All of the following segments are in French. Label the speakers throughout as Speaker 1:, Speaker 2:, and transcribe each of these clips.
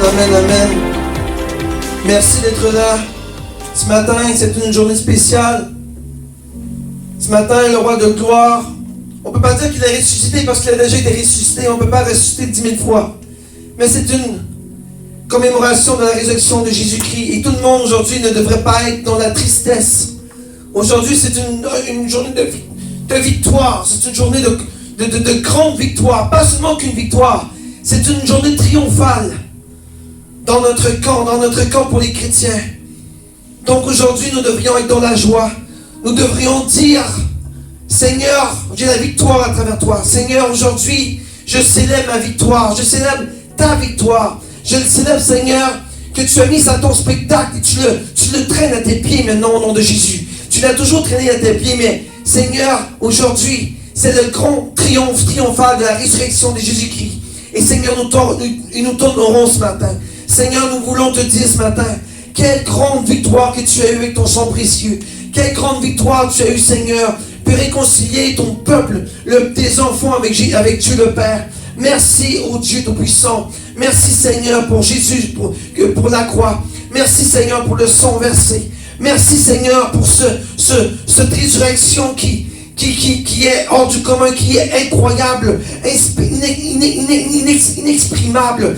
Speaker 1: Amen, amen. Merci d'être là. Ce matin, c'est une journée spéciale. Ce matin, le roi de gloire, on ne peut pas dire qu'il est ressuscité parce qu'il a déjà été ressuscité. On ne peut pas ressusciter 10 000 fois. Mais c'est une commémoration de la résurrection de Jésus-Christ. Et tout le monde aujourd'hui ne devrait pas être dans la tristesse. Aujourd'hui, c'est une journée de victoire. C'est une journée de grande victoire. Pas seulement qu'une victoire. C'est une journée triomphale dans notre camp pour les chrétiens. Donc aujourd'hui, nous devrions être dans la joie. Nous devrions dire, Seigneur, j'ai la victoire à travers toi. Seigneur, aujourd'hui, je célèbre ma victoire. Je célèbre ta victoire. Je le célèbre, Seigneur, que tu as mis à ton spectacle et tu le traînes à tes pieds maintenant au nom de Jésus. Tu l'as toujours traîné à tes pieds, mais Seigneur, aujourd'hui, c'est le grand triomphe triomphal de la résurrection de Jésus-Christ. Et Seigneur, nous t'honorons ce matin. Seigneur, nous voulons te dire ce matin, quelle grande victoire que tu as eue avec ton sang précieux. Quelle grande victoire tu as eue, Seigneur, pour réconcilier ton peuple, tes enfants avec Dieu le Père. Merci, ô Dieu Tout-Puissant. Merci, Seigneur, pour Jésus, pour la croix. Merci, Seigneur, pour le sang versé. Merci, Seigneur, pour cette résurrection qui est hors du commun, qui est incroyable, inexprimable,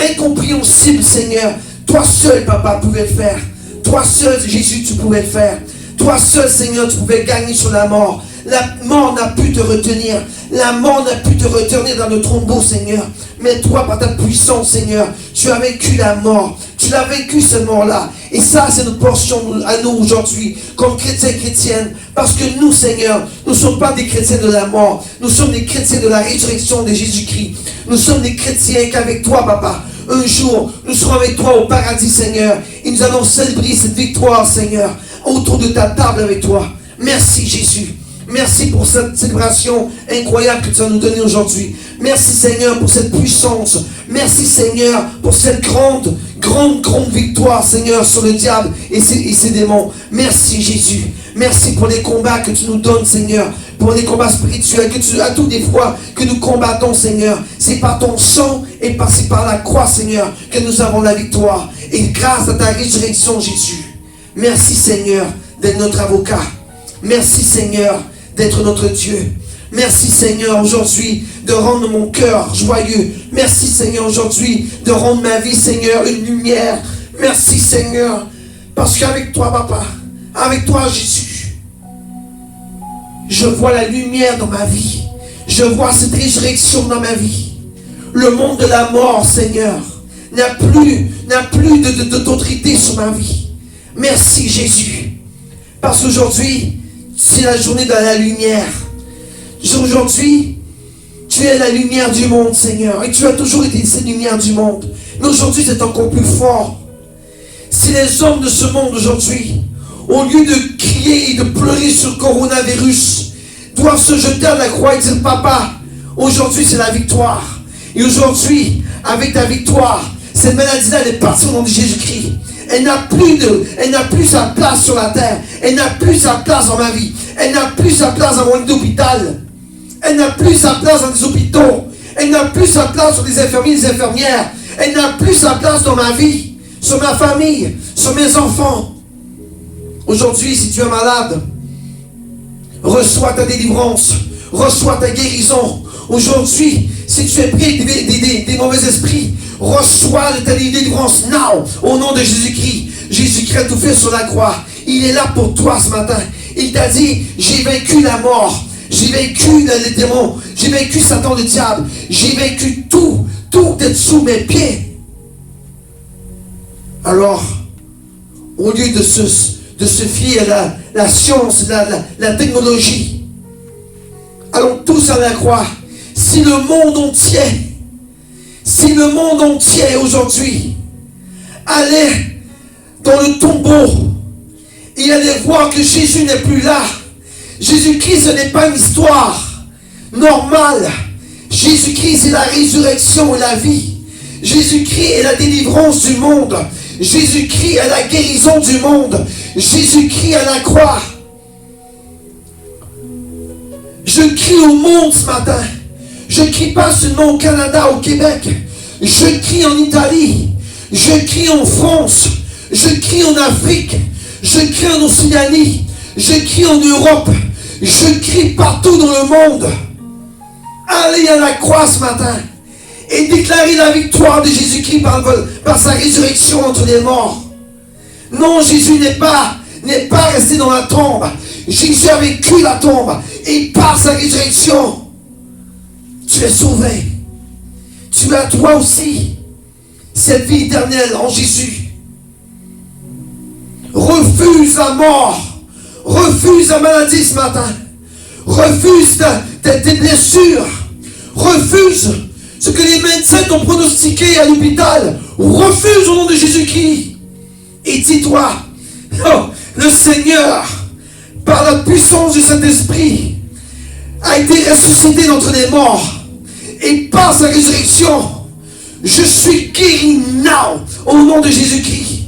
Speaker 1: incompréhensible, Seigneur. Toi seul, Papa, pouvais le faire. Toi seul, Jésus, tu pouvais le faire. Toi seul, Seigneur, tu pouvais gagner sur la mort. La mort n'a pu te retenir. La mort n'a pu te retenir dans le tombeau, Seigneur. Mais toi, par ta puissance, Seigneur, tu as vaincu la mort. Tu l'as vaincu, cette mort-là. Et ça, c'est notre portion à nous aujourd'hui, comme chrétiens et chrétiennes. Parce que nous, Seigneur, nous ne sommes pas des chrétiens de la mort. Nous sommes des chrétiens de la résurrection de Jésus-Christ. Nous sommes des chrétiens qu'avec toi, Papa, un jour, nous serons avec toi au paradis, Seigneur. Et nous allons célébrer cette victoire, Seigneur, autour de ta table avec toi. Merci, Jésus. Merci pour cette célébration incroyable que tu vas nous donner aujourd'hui. Merci, Seigneur, pour cette puissance. Merci, Seigneur, pour cette grande victoire, Seigneur, sur le diable et ses démons. Merci, Jésus. Merci pour les combats que tu nous donnes, Seigneur. Pour les combats spirituels que tu as toutes les fois que nous combattons, Seigneur. C'est par ton sang et c'est par la croix, Seigneur, que nous avons la victoire. Et grâce à ta résurrection, Jésus. Merci, Seigneur, d'être notre avocat. Merci, Seigneur, d'être notre Dieu. Merci, Seigneur, aujourd'hui, de rendre mon cœur joyeux. Merci, Seigneur, aujourd'hui, de rendre ma vie, Seigneur, une lumière. Merci, Seigneur, parce qu'avec toi, Papa, avec toi, Jésus, je vois la lumière dans ma vie. Je vois cette résurrection dans ma vie. Le monde de la mort, Seigneur, n'a plus d'autorité sur ma vie. Merci, Jésus, parce qu'aujourd'hui, c'est la journée de la lumière. Aujourd'hui, tu es la lumière du monde, Seigneur. Et tu as toujours été cette lumière du monde. Mais aujourd'hui, c'est encore plus fort. Si les hommes de ce monde aujourd'hui, au lieu de crier et de pleurer sur le coronavirus, doivent se jeter à la croix et dire, Papa, aujourd'hui c'est la victoire. Et aujourd'hui, avec ta victoire, cette maladie-là, elle est partie au nom de Jésus-Christ. Elle n'a plus sa place sur la terre. Elle n'a plus sa place dans ma vie. Elle n'a plus sa place dans mon lit d'hôpital. Elle n'a plus sa place dans les hôpitaux. Elle n'a plus sa place sur les infirmiers et les infirmières. Elle n'a plus sa place dans ma vie, sur ma famille, sur mes enfants. Aujourd'hui, si tu es malade, reçois ta délivrance, reçois ta guérison. Aujourd'hui, si tu es pris des mauvais esprits, reçois ta délivrance now, au nom de Jésus-Christ. Jésus-Christ a tout fait sur la croix. Il est là pour toi ce matin. Il t'a dit, j'ai vaincu la mort. J'ai vaincu les démons. J'ai vaincu Satan le diable. J'ai vaincu tout est sous mes pieds. Alors, au lieu de se fier à la science, la technologie, allons tous à la croix. Si le monde entier aujourd'hui allait dans le tombeau et allait voir que Jésus n'est plus là, Jésus-Christ, ce n'est pas une histoire normale. Jésus-Christ, c'est la résurrection et la vie. Jésus-Christ est la délivrance du monde. Jésus-Christ est la guérison du monde. Jésus-Christ est la croix. Je crie au monde ce matin. Je ne crie pas seulement au Canada, au Québec. Je crie en Italie. Je crie en France. Je crie en Afrique. Je crie en Océanie. Je crie en Europe. Je crie partout dans le monde. Allez à la croix ce matin et déclarer la victoire de Jésus-Christ par sa résurrection entre les morts. Non, Jésus n'est pas resté dans la tombe. Jésus a vécu la tombe et par sa résurrection, tu es sauvé. Tu as toi aussi cette vie éternelle en Jésus. Refuse la mort. Refuse la maladie ce matin. Refuse tes blessures. Refuse ce que les médecins t'ont pronostiqué à l'hôpital. Refuse au nom de Jésus-Christ. Et dis-toi, oh, le Seigneur, par la puissance du Saint-Esprit, a été ressuscité d'entre les morts. Et par sa résurrection, je suis guéri now au nom de Jésus-Christ.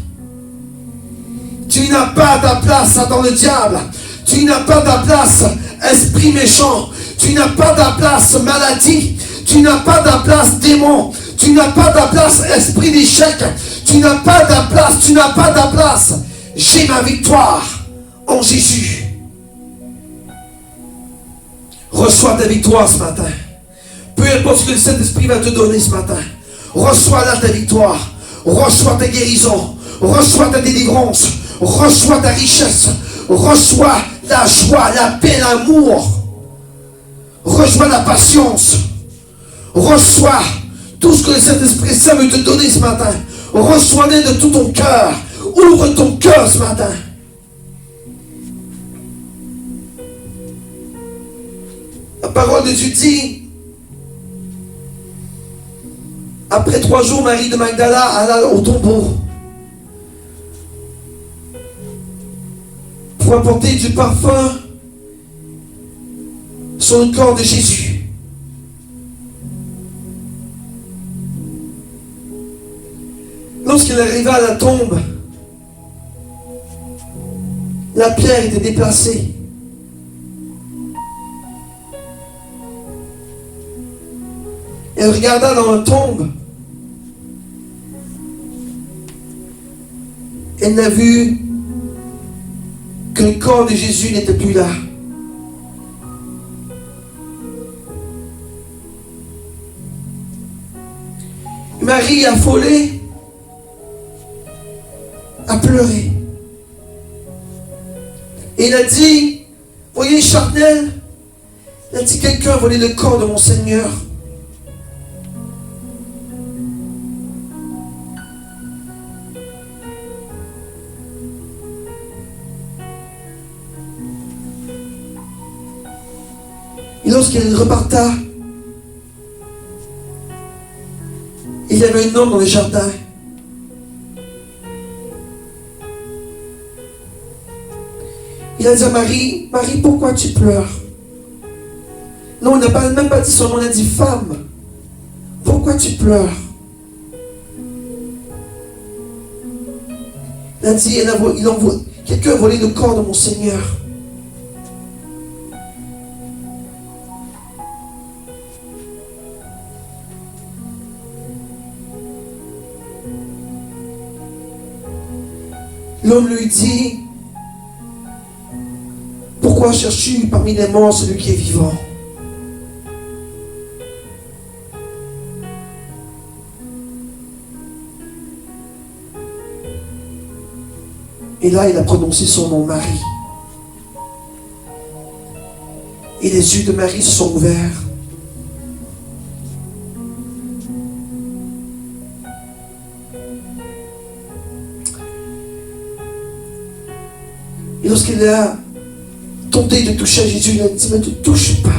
Speaker 1: Tu n'as pas ta place dans le diable. Tu n'as pas ta place, esprit méchant. Tu n'as pas ta place, maladie. Tu n'as pas ta place, démon. Tu n'as pas ta place, esprit d'échec. Tu n'as pas ta place, tu n'as pas ta place. J'ai ma victoire en Jésus. Reçois ta victoire ce matin. Peu importe ce que le Saint-Esprit va te donner ce matin. Reçois là ta victoire. Reçois ta guérison. Reçois ta délivrance. Reçois ta richesse. Reçois la joie, la paix, l'amour. Reçois la patience. Reçois tout ce que le Saint-Esprit veut te donner ce matin. Reçois-les de tout ton cœur. Ouvre ton cœur ce matin. La parole de Dieu dit, après 3 jours, Marie de Magdala alla au tombeau pour apporter du parfum sur le corps de Jésus. Lorsqu'elle arriva à la tombe, la pierre était déplacée. Elle regarda dans la tombe. Elle n'a vu que le corps de Jésus n'était plus là. Marie, affolée, a pleuré. Et il a dit, voyez Charnel, il a dit, quelqu'un a volé le corps de mon Seigneur. Et lorsqu'elle reparta, il y avait un homme dans le jardin. Il a dit à Marie, Marie, pourquoi tu pleures? Non, on n'a même pas dit son nom, on a dit femme. Pourquoi tu pleures? Il a dit, quelqu'un a volé le corps de mon Seigneur. L'homme lui dit, pourquoi cherches-tu parmi les morts celui qui est vivant? Et là, il a prononcé son nom, Marie. Et les yeux de Marie se sont ouverts. Et lorsqu'il a tenté de toucher à Jésus, il a dit, ne te touche pas.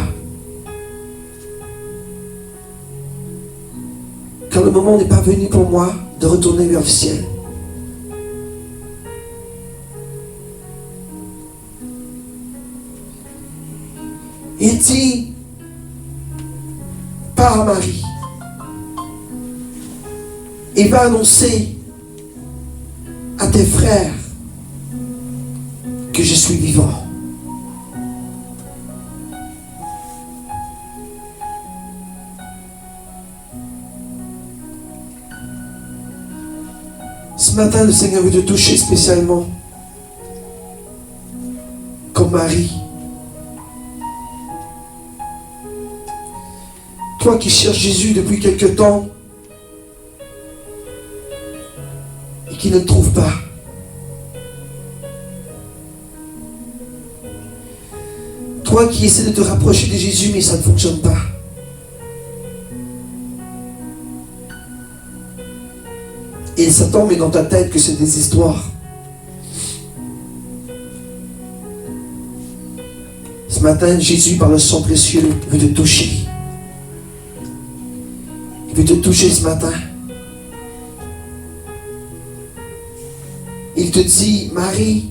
Speaker 1: Car le moment n'est pas venu pour moi de retourner vers le ciel. Il dit, pars Marie, et va annoncer à tes frères que je suis vivant. Ce matin, le Seigneur veut te toucher spécialement. Comme Marie. Toi qui cherches Jésus depuis quelque temps et qui ne le trouves pas. Toi qui essaies de te rapprocher de Jésus mais ça ne fonctionne pas. Et Satan met dans ta tête que c'est des histoires. Ce matin, Jésus, par le sang précieux, veut te toucher. Il veut te toucher ce matin. Il te dit, Marie,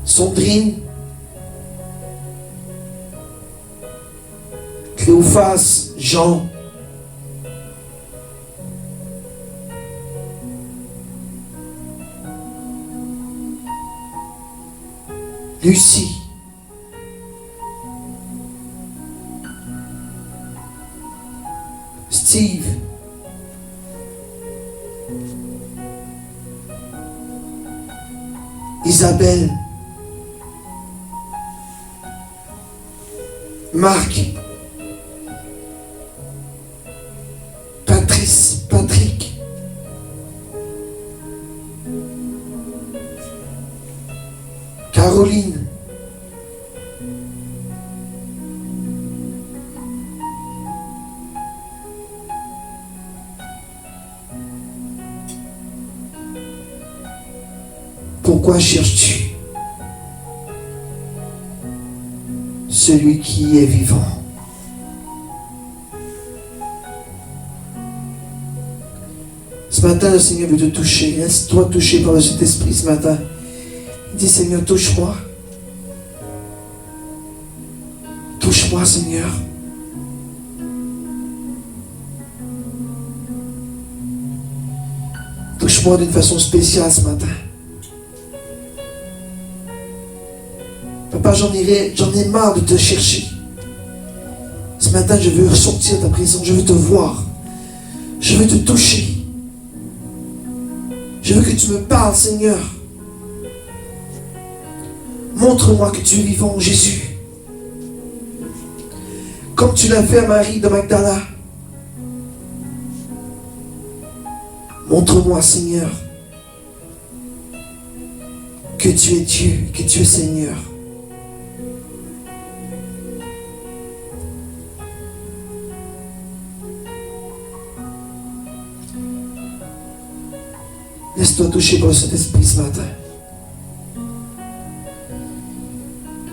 Speaker 1: Sandrine, Cléophas, Jean, Lucie, Steve, Isabelle, Marc, Patrice, Patrick, Caroline, pourquoi cherches-tu celui qui est vivant? Ce matin, le Seigneur veut te toucher. Laisse-toi toucher par le Saint-Esprit ce matin. Il dit, Seigneur, touche-moi. Touche-moi, Seigneur. Touche-moi d'une façon spéciale ce matin. Papa, j'en ai marre de te chercher. Ce matin, je veux ressortir ta présence. Je veux te voir. Je veux te toucher. Je veux que tu me parles, Seigneur. Montre-moi que tu es vivant, Jésus. Comme tu l'as fait à Marie de Magdala. Montre-moi, Seigneur, que tu es Dieu, que tu es Seigneur. Laisse-toi toucher par cet esprit ce matin.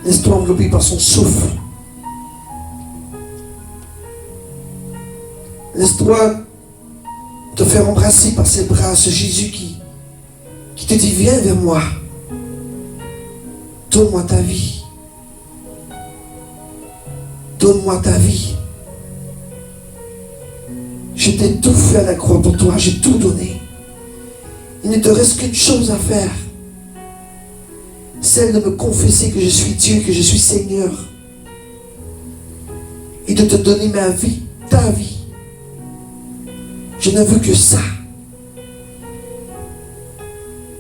Speaker 1: Laisse-toi envelopper par son souffle. Laisse-toi te faire embrasser par ses bras, ce Jésus qui te dit, viens vers moi. Donne-moi ta vie. Donne-moi ta vie. Je t'ai tout fait à la croix pour toi, j'ai tout donné. Il ne te reste qu'une chose à faire. Celle de me confesser que je suis Dieu, que je suis Seigneur. Et de te donner ma vie, ta vie. Je ne veux que ça.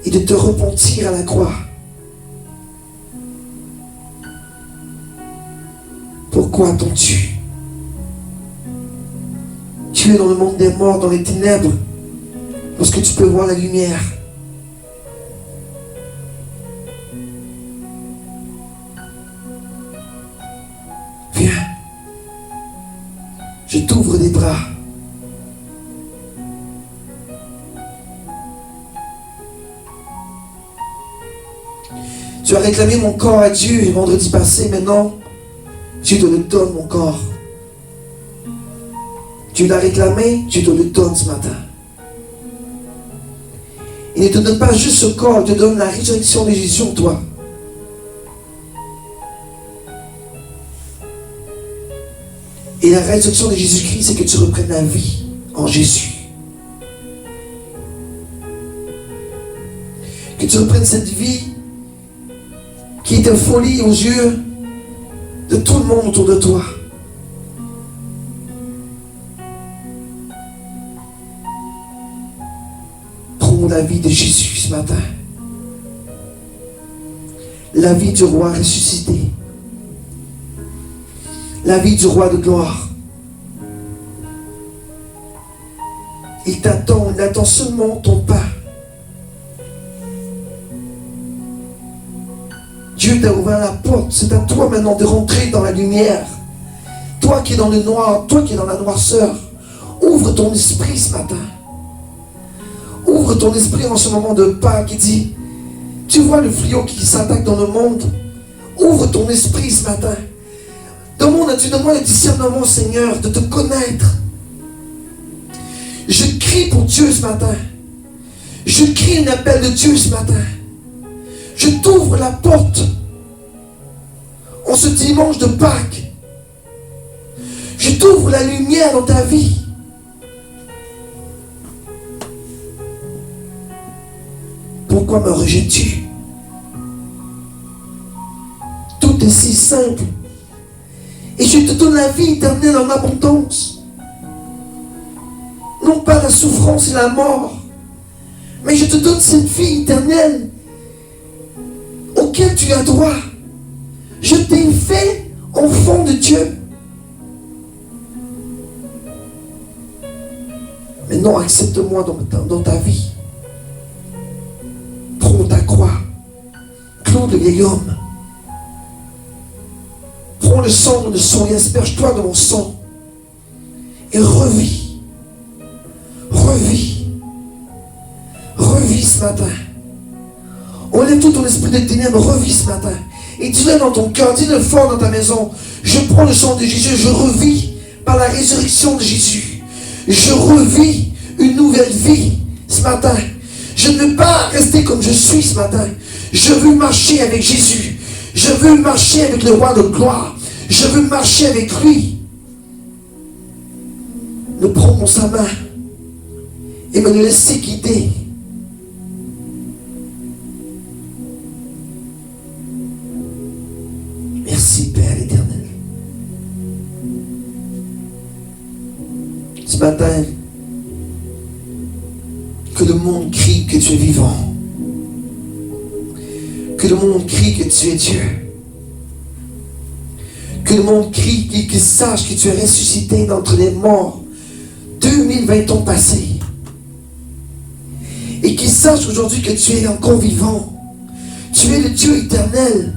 Speaker 1: Et de te repentir à la croix. Pourquoi attends-tu? Tu es dans le monde des morts, dans les ténèbres. Lorsque tu peux voir la lumière. Viens. Je t'ouvre des bras. Tu as réclamé mon corps à Dieu le vendredi passé, maintenant Dieu te le donne, mon corps. Tu l'as réclamé, Dieu te le donne ce matin. Il ne te donne pas juste ce corps, il te donne la résurrection de Jésus en toi. Et la résurrection de Jésus-Christ, c'est que tu reprennes la vie en Jésus. Que tu reprennes cette vie qui était folie aux yeux de tout le monde autour de toi. la vie de Jésus ce matin. La vie du roi ressuscité. La vie du roi de gloire. Il attend seulement ton pas. Dieu t'a ouvert la porte. C'est à toi maintenant de rentrer dans la lumière. Toi qui es dans le noir, toi qui es dans la noirceur, ouvre ton esprit ce matin. Ouvre ton esprit en ce moment de Pâques qui dit, tu vois le fléau qui s'attaque dans le monde. Ouvre ton esprit ce matin. Demande à Dieu, donne-moi le discernement, Seigneur, de te connaître. Je crie pour Dieu ce matin. Je crie un appel de Dieu ce matin. Je t'ouvre la porte en ce dimanche de Pâques. Je t'ouvre la lumière dans ta vie. Pourquoi me rejettes-tu? Tout est si simple. Et je te donne la vie éternelle en abondance. Non pas la souffrance et la mort, mais je te donne cette vie éternelle auquel tu as droit. Je t'ai fait enfant de Dieu. Maintenant, accepte-moi dans ta vie. Prends ta croix. Clôt de vieil homme. Prends le sang de son et asperge-toi de mon sang. Et revis. Revis. Revis ce matin. Enlève tout ton esprit de ténèbres. Revis ce matin. Et dis-le dans ton cœur. Dis-le fort dans ta maison. Je prends le sang de Jésus. Je revis par la résurrection de Jésus. Je revis une nouvelle vie ce matin. Je ne veux pas rester comme je suis ce matin. Je veux marcher avec Jésus. Je veux marcher avec le roi de gloire. Je veux marcher avec lui. Nous prenons sa main et me laisser guider. Merci Père éternel. Ce matin, que le monde crie que tu es vivant. Que le monde crie que tu es Dieu. Que le monde crie, qu'il sache que tu es ressuscité d'entre les morts 2020 ans passés. Et qu'il sache aujourd'hui que tu es encore vivant. Tu es le Dieu éternel.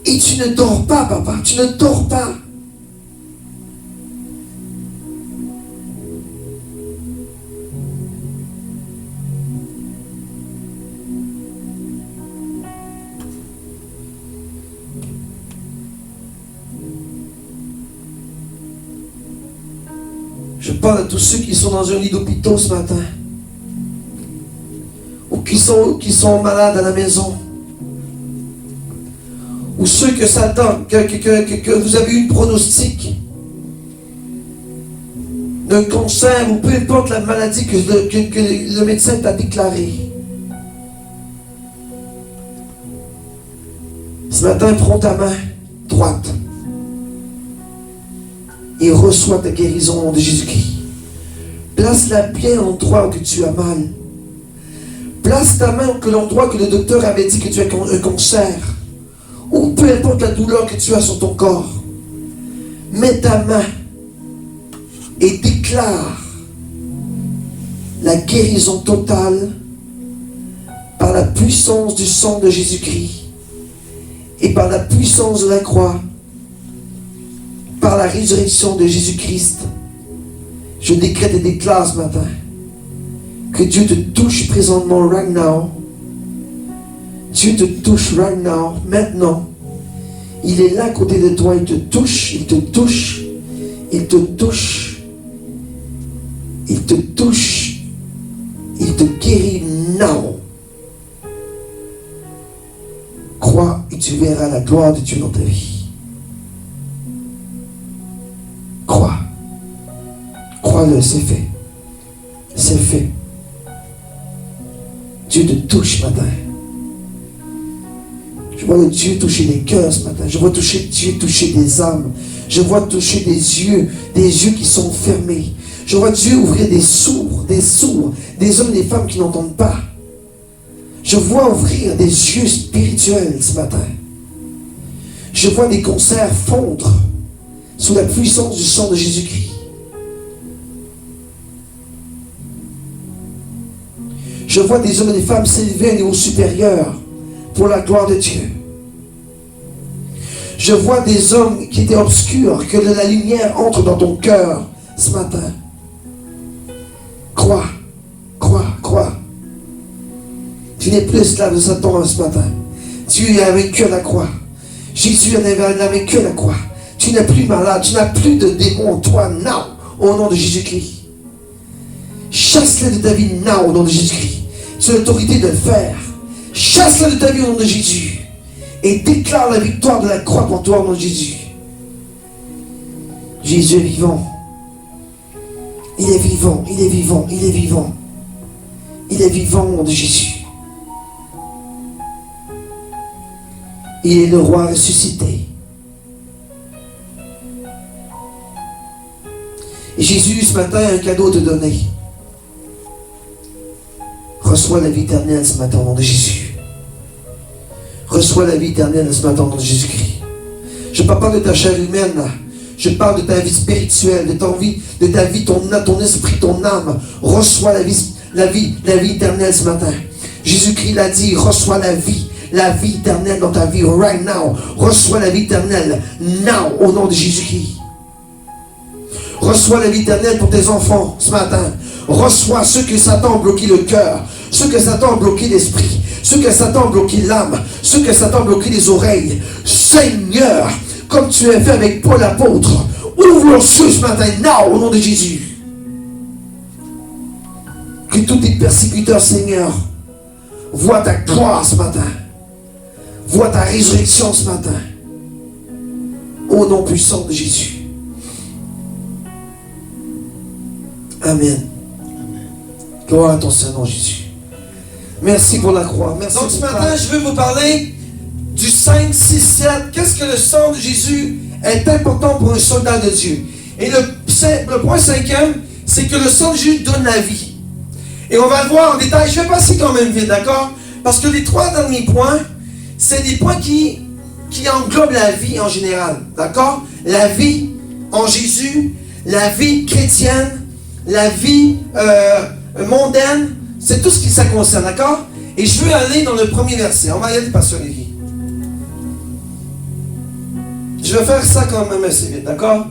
Speaker 1: Et tu ne dors pas, papa. Tu ne dors pas. Je parle à tous ceux qui sont dans un lit d'hôpital ce matin. Ou qui sont malades à la maison. Ou ceux que Satan, que vous avez eu une pronostic d'un cancer ou peu importe la maladie que le médecin t'a déclarée. Ce matin, prends ta main droite et reçois ta guérison au nom de Jésus-Christ. Place-la bien à l'endroit où tu as mal. Place ta main à l'endroit que le docteur avait dit que tu as un cancer. Ou peu importe la douleur que tu as sur ton corps. Mets ta main et déclare la guérison totale par la puissance du sang de Jésus-Christ et par la puissance de la croix. Par la résurrection de Jésus-Christ, je décrète et déclare ce matin que Dieu te touche présentement, right now. Dieu te touche right now, maintenant. Il est là à côté de toi, il te touche, il te touche, il te touche, il te touche, il te guérit now. Crois et tu verras la gloire de Dieu dans ta vie. Crois. Crois-le, c'est fait. C'est fait. Dieu te touche ce matin. Je vois Dieu toucher les cœurs ce matin. Je vois Dieu toucher des âmes. Je vois toucher des yeux qui sont fermés. Je vois Dieu ouvrir des sourds, des hommes et des femmes qui n'entendent pas. Je vois ouvrir des yeux spirituels ce matin. Je vois des concerts fondre sous la puissance du sang de Jésus-Christ. Je vois des hommes et des femmes s'élever à un niveau supérieur pour la gloire de Dieu. Je vois des hommes qui étaient obscurs, que la lumière entre dans ton cœur ce matin. Crois, crois, crois. Tu n'es plus esclave de Satan ce matin. Dieu a vaincu à la croix. Jésus a vaincu à la croix. Tu n'es plus malade, tu n'as plus de démons en toi, now, au nom de Jésus-Christ. Chasse-les de ta vie, now, au nom de Jésus-Christ. Tu as l'autorité de le faire. Chasse-les de ta vie au nom de Jésus. Et déclare la victoire de la croix pour toi au nom de Jésus. Jésus est vivant. Il est vivant, il est vivant, il est vivant. Il est vivant au nom de Jésus. Il est le roi ressuscité. Et Jésus, ce matin, a un cadeau à te donner. Reçois la vie éternelle ce matin au nom de Jésus. Reçois la vie éternelle ce matin au nom de Jésus-Christ. Je ne parle pas de ta chair humaine. Je parle de ta vie spirituelle, de ta vie, ton esprit, ton âme. Reçois la vie éternelle ce matin. Jésus-Christ l'a dit, reçois la vie éternelle dans ta vie, right now. Reçois la vie éternelle, now, au nom de Jésus-Christ. Reçois la vie éternelle pour tes enfants ce matin. Reçois ceux que Satan a bloqué le cœur, ceux que Satan a bloqué l'esprit, ceux que Satan a bloqué l'âme, ceux que Satan a bloqué les oreilles. Seigneur, comme tu as fait avec Paul l'apôtre, ouvre leurs yeux ce matin, now, au nom de Jésus. Que tous tes persécuteurs, Seigneur, voient ta gloire ce matin. Voient ta résurrection ce matin. Au nom puissant de Jésus. Amen. Gloire à ton Seigneur Jésus. Merci pour la croix. Merci. Donc ce matin, je veux vous parler du 5, 6, 7. Qu'est-ce que le sang de Jésus est important pour un soldat de Dieu? Et le point 5e, c'est que le sang de Jésus donne la vie. Et on va le voir en détail. Je vais passer quand même vite, d'accord? Parce que les 3 derniers points, c'est des points qui englobent la vie en général, d'accord? La vie en Jésus, la vie chrétienne, la vie mondaine, c'est tout ce qui ça concerne, d'accord? Et je veux aller dans le premier verset. On va y aller, Pasteur Lévi. Je vais faire ça quand même assez vite, d'accord?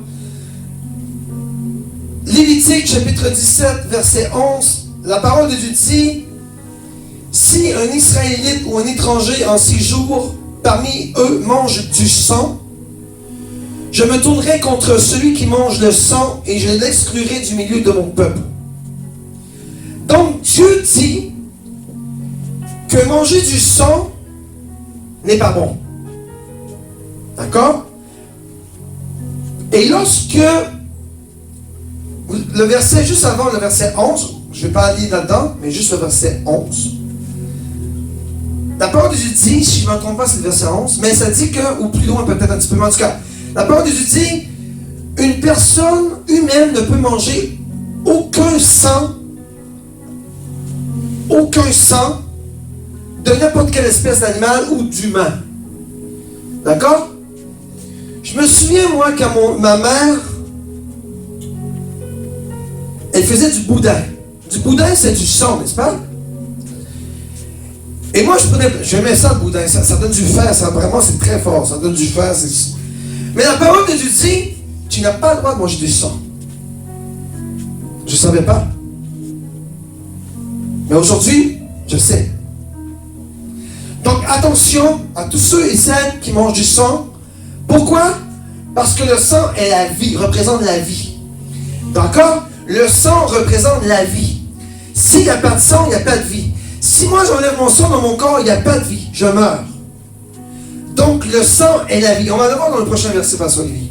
Speaker 1: Lévitique, chapitre 17, verset 11. La parole de Dieu dit: si un Israélite ou un étranger en séjour parmi eux mange du sang, je me tournerai contre celui qui mange le sang et je l'exclurai du milieu de mon peuple. Donc Dieu dit que manger du sang n'est pas bon. D'accord? Et lorsque le verset juste avant, le verset 11, je ne vais pas aller là-dedans, mais juste le verset 11. La parole de Dieu dit, si je ne me trompe pas, c'est le verset 11, mais ça dit que, ou plus loin peut-être un petit peu, mais en tout cas, la parole de Dieu dit, une personne humaine ne peut manger aucun sang de n'importe quelle espèce d'animal ou d'humain. D'accord? Je me souviens, moi, quand ma mère, elle faisait du boudin. Du boudin, c'est du sang, n'est-ce pas? Et moi, j'aimais ça, le boudin. Ça donne du fer, vraiment, c'est très fort. Ça donne du fer. Mais la parole de Dieu dit, tu n'as pas le droit de manger du sang. Je ne savais pas. Mais aujourd'hui, je sais. Donc, attention à tous ceux et celles qui mangent du sang. Pourquoi? Parce que le sang est la vie, représente la vie. D'accord? Le sang représente la vie. S'il n'y a pas de sang, il n'y a pas de vie. Si moi j'enlève mon sang dans mon corps, il n'y a pas de vie. Je meurs. Donc le sang est la vie. On va le voir dans le prochain verset, Pasteur Lévi.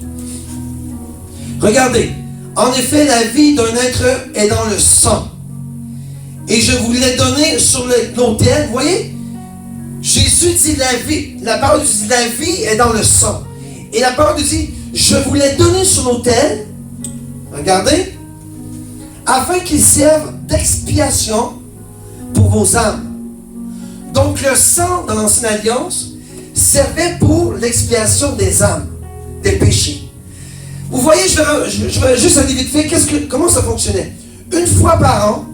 Speaker 1: Regardez. En effet, la vie d'un être est dans le sang. Et je vous l'ai donné sur l'autel. Vous voyez? Jésus dit la vie. La parole dit la vie est dans le sang. Et la parole dit, je vous l'ai donné sur l'autel. Regardez. afin qu'il serve d'expiation pour vos âmes. Donc le sang dans l'Ancienne Alliance servait pour l'expiation des âmes, des péchés. Vous voyez, je vais juste aller vite fait, comment ça fonctionnait? Une fois par an,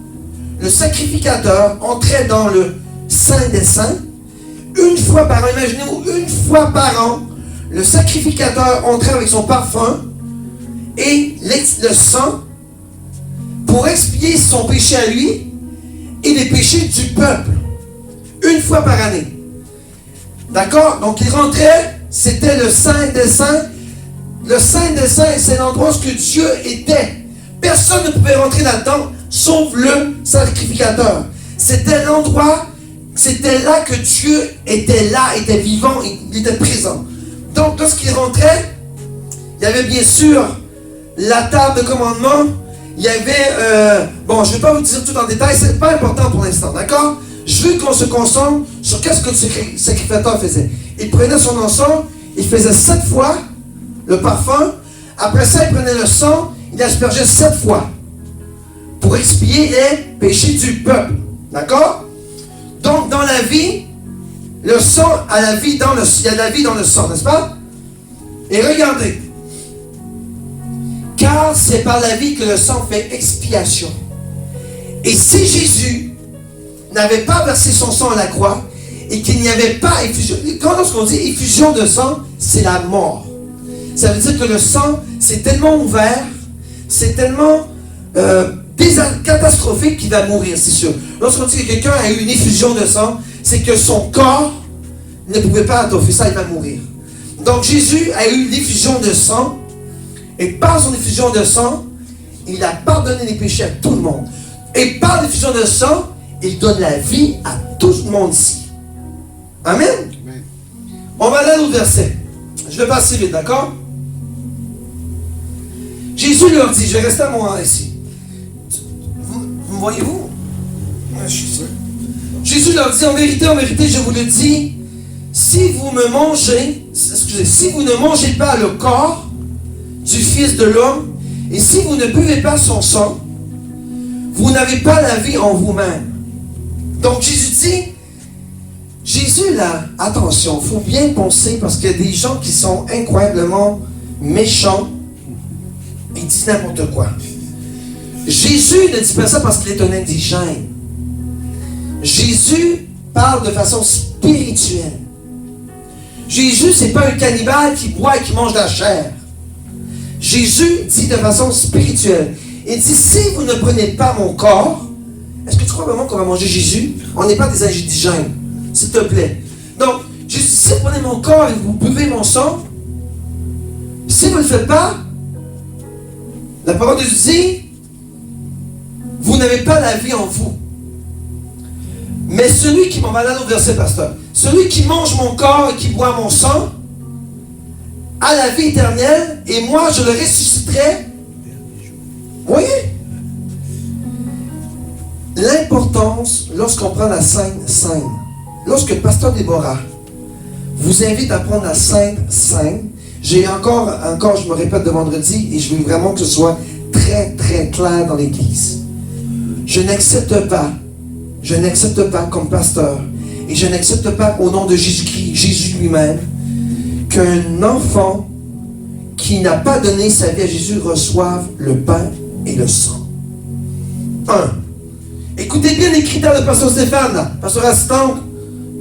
Speaker 1: le sacrificateur entrait dans le Saint des Saints. Une fois par an, imaginez-vous, une fois par an, le sacrificateur entrait avec son parfum et le sang pour expier son péché à lui et les péchés du peuple. Une fois par année. D'accord? Donc il rentrait, c'était le Saint des Saints. Le Saint des Saints, c'est l'endroit où Dieu était. Personne ne pouvait rentrer là-dedans, sauf le sacrificateur. C'était l'endroit, c'était là que Dieu était là, était vivant, il était présent. Donc lorsqu'il rentrait, il y avait bien sûr la table de commandement, il y avait, bon, je ne vais pas vous dire tout en détail, c'est pas important pour l'instant, d'accord? Je veux qu'on se concentre sur qu'est-ce que le sacrificateur faisait. Il prenait son encens, il faisait 7 fois le parfum, après ça il prenait le sang, il aspergeait 7 fois pour expier les péchés du peuple, d'accord? Donc dans la vie, le sang a la vie dans le, il y a la vie dans le sang, n'est-ce pas? Et regardez, car c'est par la vie que le sang fait expiation. Et si Jésus n'avait pas versé son sang à la croix et qu'il n'y avait pas effusion, lorsqu'on dit effusion de sang, c'est la mort. Ça veut dire que le sang, c'est tellement ouvert, c'est tellement catastrophique qu'il va mourir, c'est sûr. Lorsqu'on dit que quelqu'un a eu une effusion de sang, c'est que son corps ne pouvait pas atteindre ça, il va mourir. Donc Jésus a eu l'effusion de sang, et par son effusion de sang, il a pardonné les péchés à tout le monde. Et par l'effusion de sang, il donne la vie à tout le monde ici. Amen. Amen. On va aller au verset. Je vais passer vite, d'accord? Jésus leur dit, je vais rester à moi ici. Vous me voyez-vous? Je suis sûr. Jésus leur dit, en vérité, je vous le dis, si vous ne mangez pas le corps du Fils de l'homme, et si vous ne buvez pas son sang, vous n'avez pas la vie en vous-même. Donc Jésus là, attention, il faut bien penser, parce qu'il y a des gens qui sont incroyablement méchants, ils disent n'importe quoi. Jésus ne dit pas ça parce qu'il est un indigène. Jésus parle de façon spirituelle. Jésus, c'est pas un cannibale qui boit et qui mange de la chair. Jésus dit de façon spirituelle. Il dit, si vous ne prenez pas mon corps, est-ce que tu crois vraiment qu'on va manger Jésus? On n'est pas des indigènes, s'il te plaît. Donc, Jésus dit, si vous prenez mon corps et vous buvez mon sang, si vous ne le faites pas, la parole de Dieu dit, vous n'avez pas la vie en vous. Mais celui qui, on va aller au verset, pasteur, celui qui mange mon corps et qui boit mon sang, a la vie éternelle, et moi je le ressusciterai. Vous voyez? L'importance, lorsqu'on prend la Sainte Seine, lorsque le pasteur Déborah vous invite à prendre la Sainte Seine, j'ai encore, je me répète de vendredi, et je veux vraiment que ce soit très, très clair dans l'Église. Je n'accepte pas comme pasteur, et je n'accepte pas au nom de Jésus-Christ, Jésus lui-même, qu'un enfant qui n'a pas donné sa vie à Jésus reçoive le pain et le sang. 1. Écoutez bien les critères de pasteur Stéphane, là. Pasteur assistant,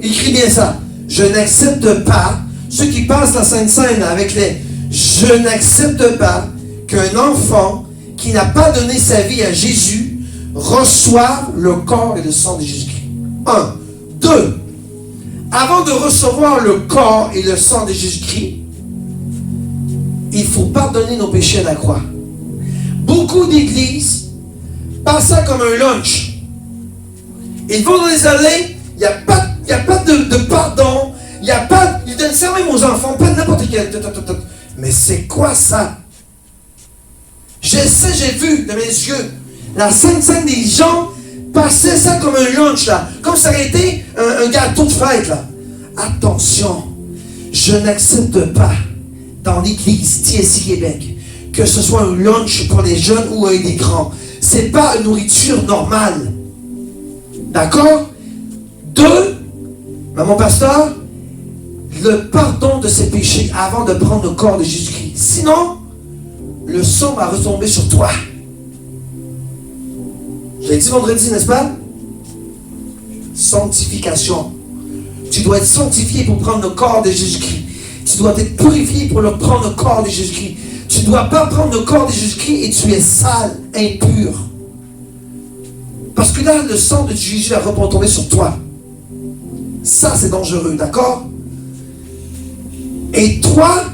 Speaker 1: écrit bien ça. Je n'accepte pas, ceux qui passent la Sainte Seine avec les... Je n'accepte pas qu'un enfant qui n'a pas donné sa vie à Jésus reçoive le corps et le sang de Jésus-Christ. 1. 2. Avant de recevoir le corps et le sang de Jésus-Christ, il faut pardonner nos péchés à la croix. Beaucoup d'églises passent ça comme un lunch. Ils vont dans les allées, il n'y a pas de pardon, ils donnent ça même aux enfants, pas n'importe quel. Mais c'est quoi ça? J'ai vu de mes yeux la Sainte Seine des gens passer ça comme un lunch, là. Comme ça aurait été un gâteau de fête, là. Attention, je n'accepte pas dans l'église TSI Québec que ce soit un lunch pour les jeunes ou des grands. c'est pas une nourriture normale. D'accord? 2, mon pasteur, le pardon de ses péchés avant de prendre le corps de Jésus-Christ. Sinon, le sang va retomber sur toi. Je l'ai dit vendredi, n'est-ce pas? Sanctification. Tu dois être sanctifié pour prendre le corps de Jésus-Christ. Tu dois être purifié pour prendre le corps de Jésus-Christ. Tu ne dois pas prendre le corps de Jésus-Christ et tu es sale, impur. Parce que là, le sang de Jésus va retomber sur toi. Ça, c'est dangereux, d'accord? Et 3,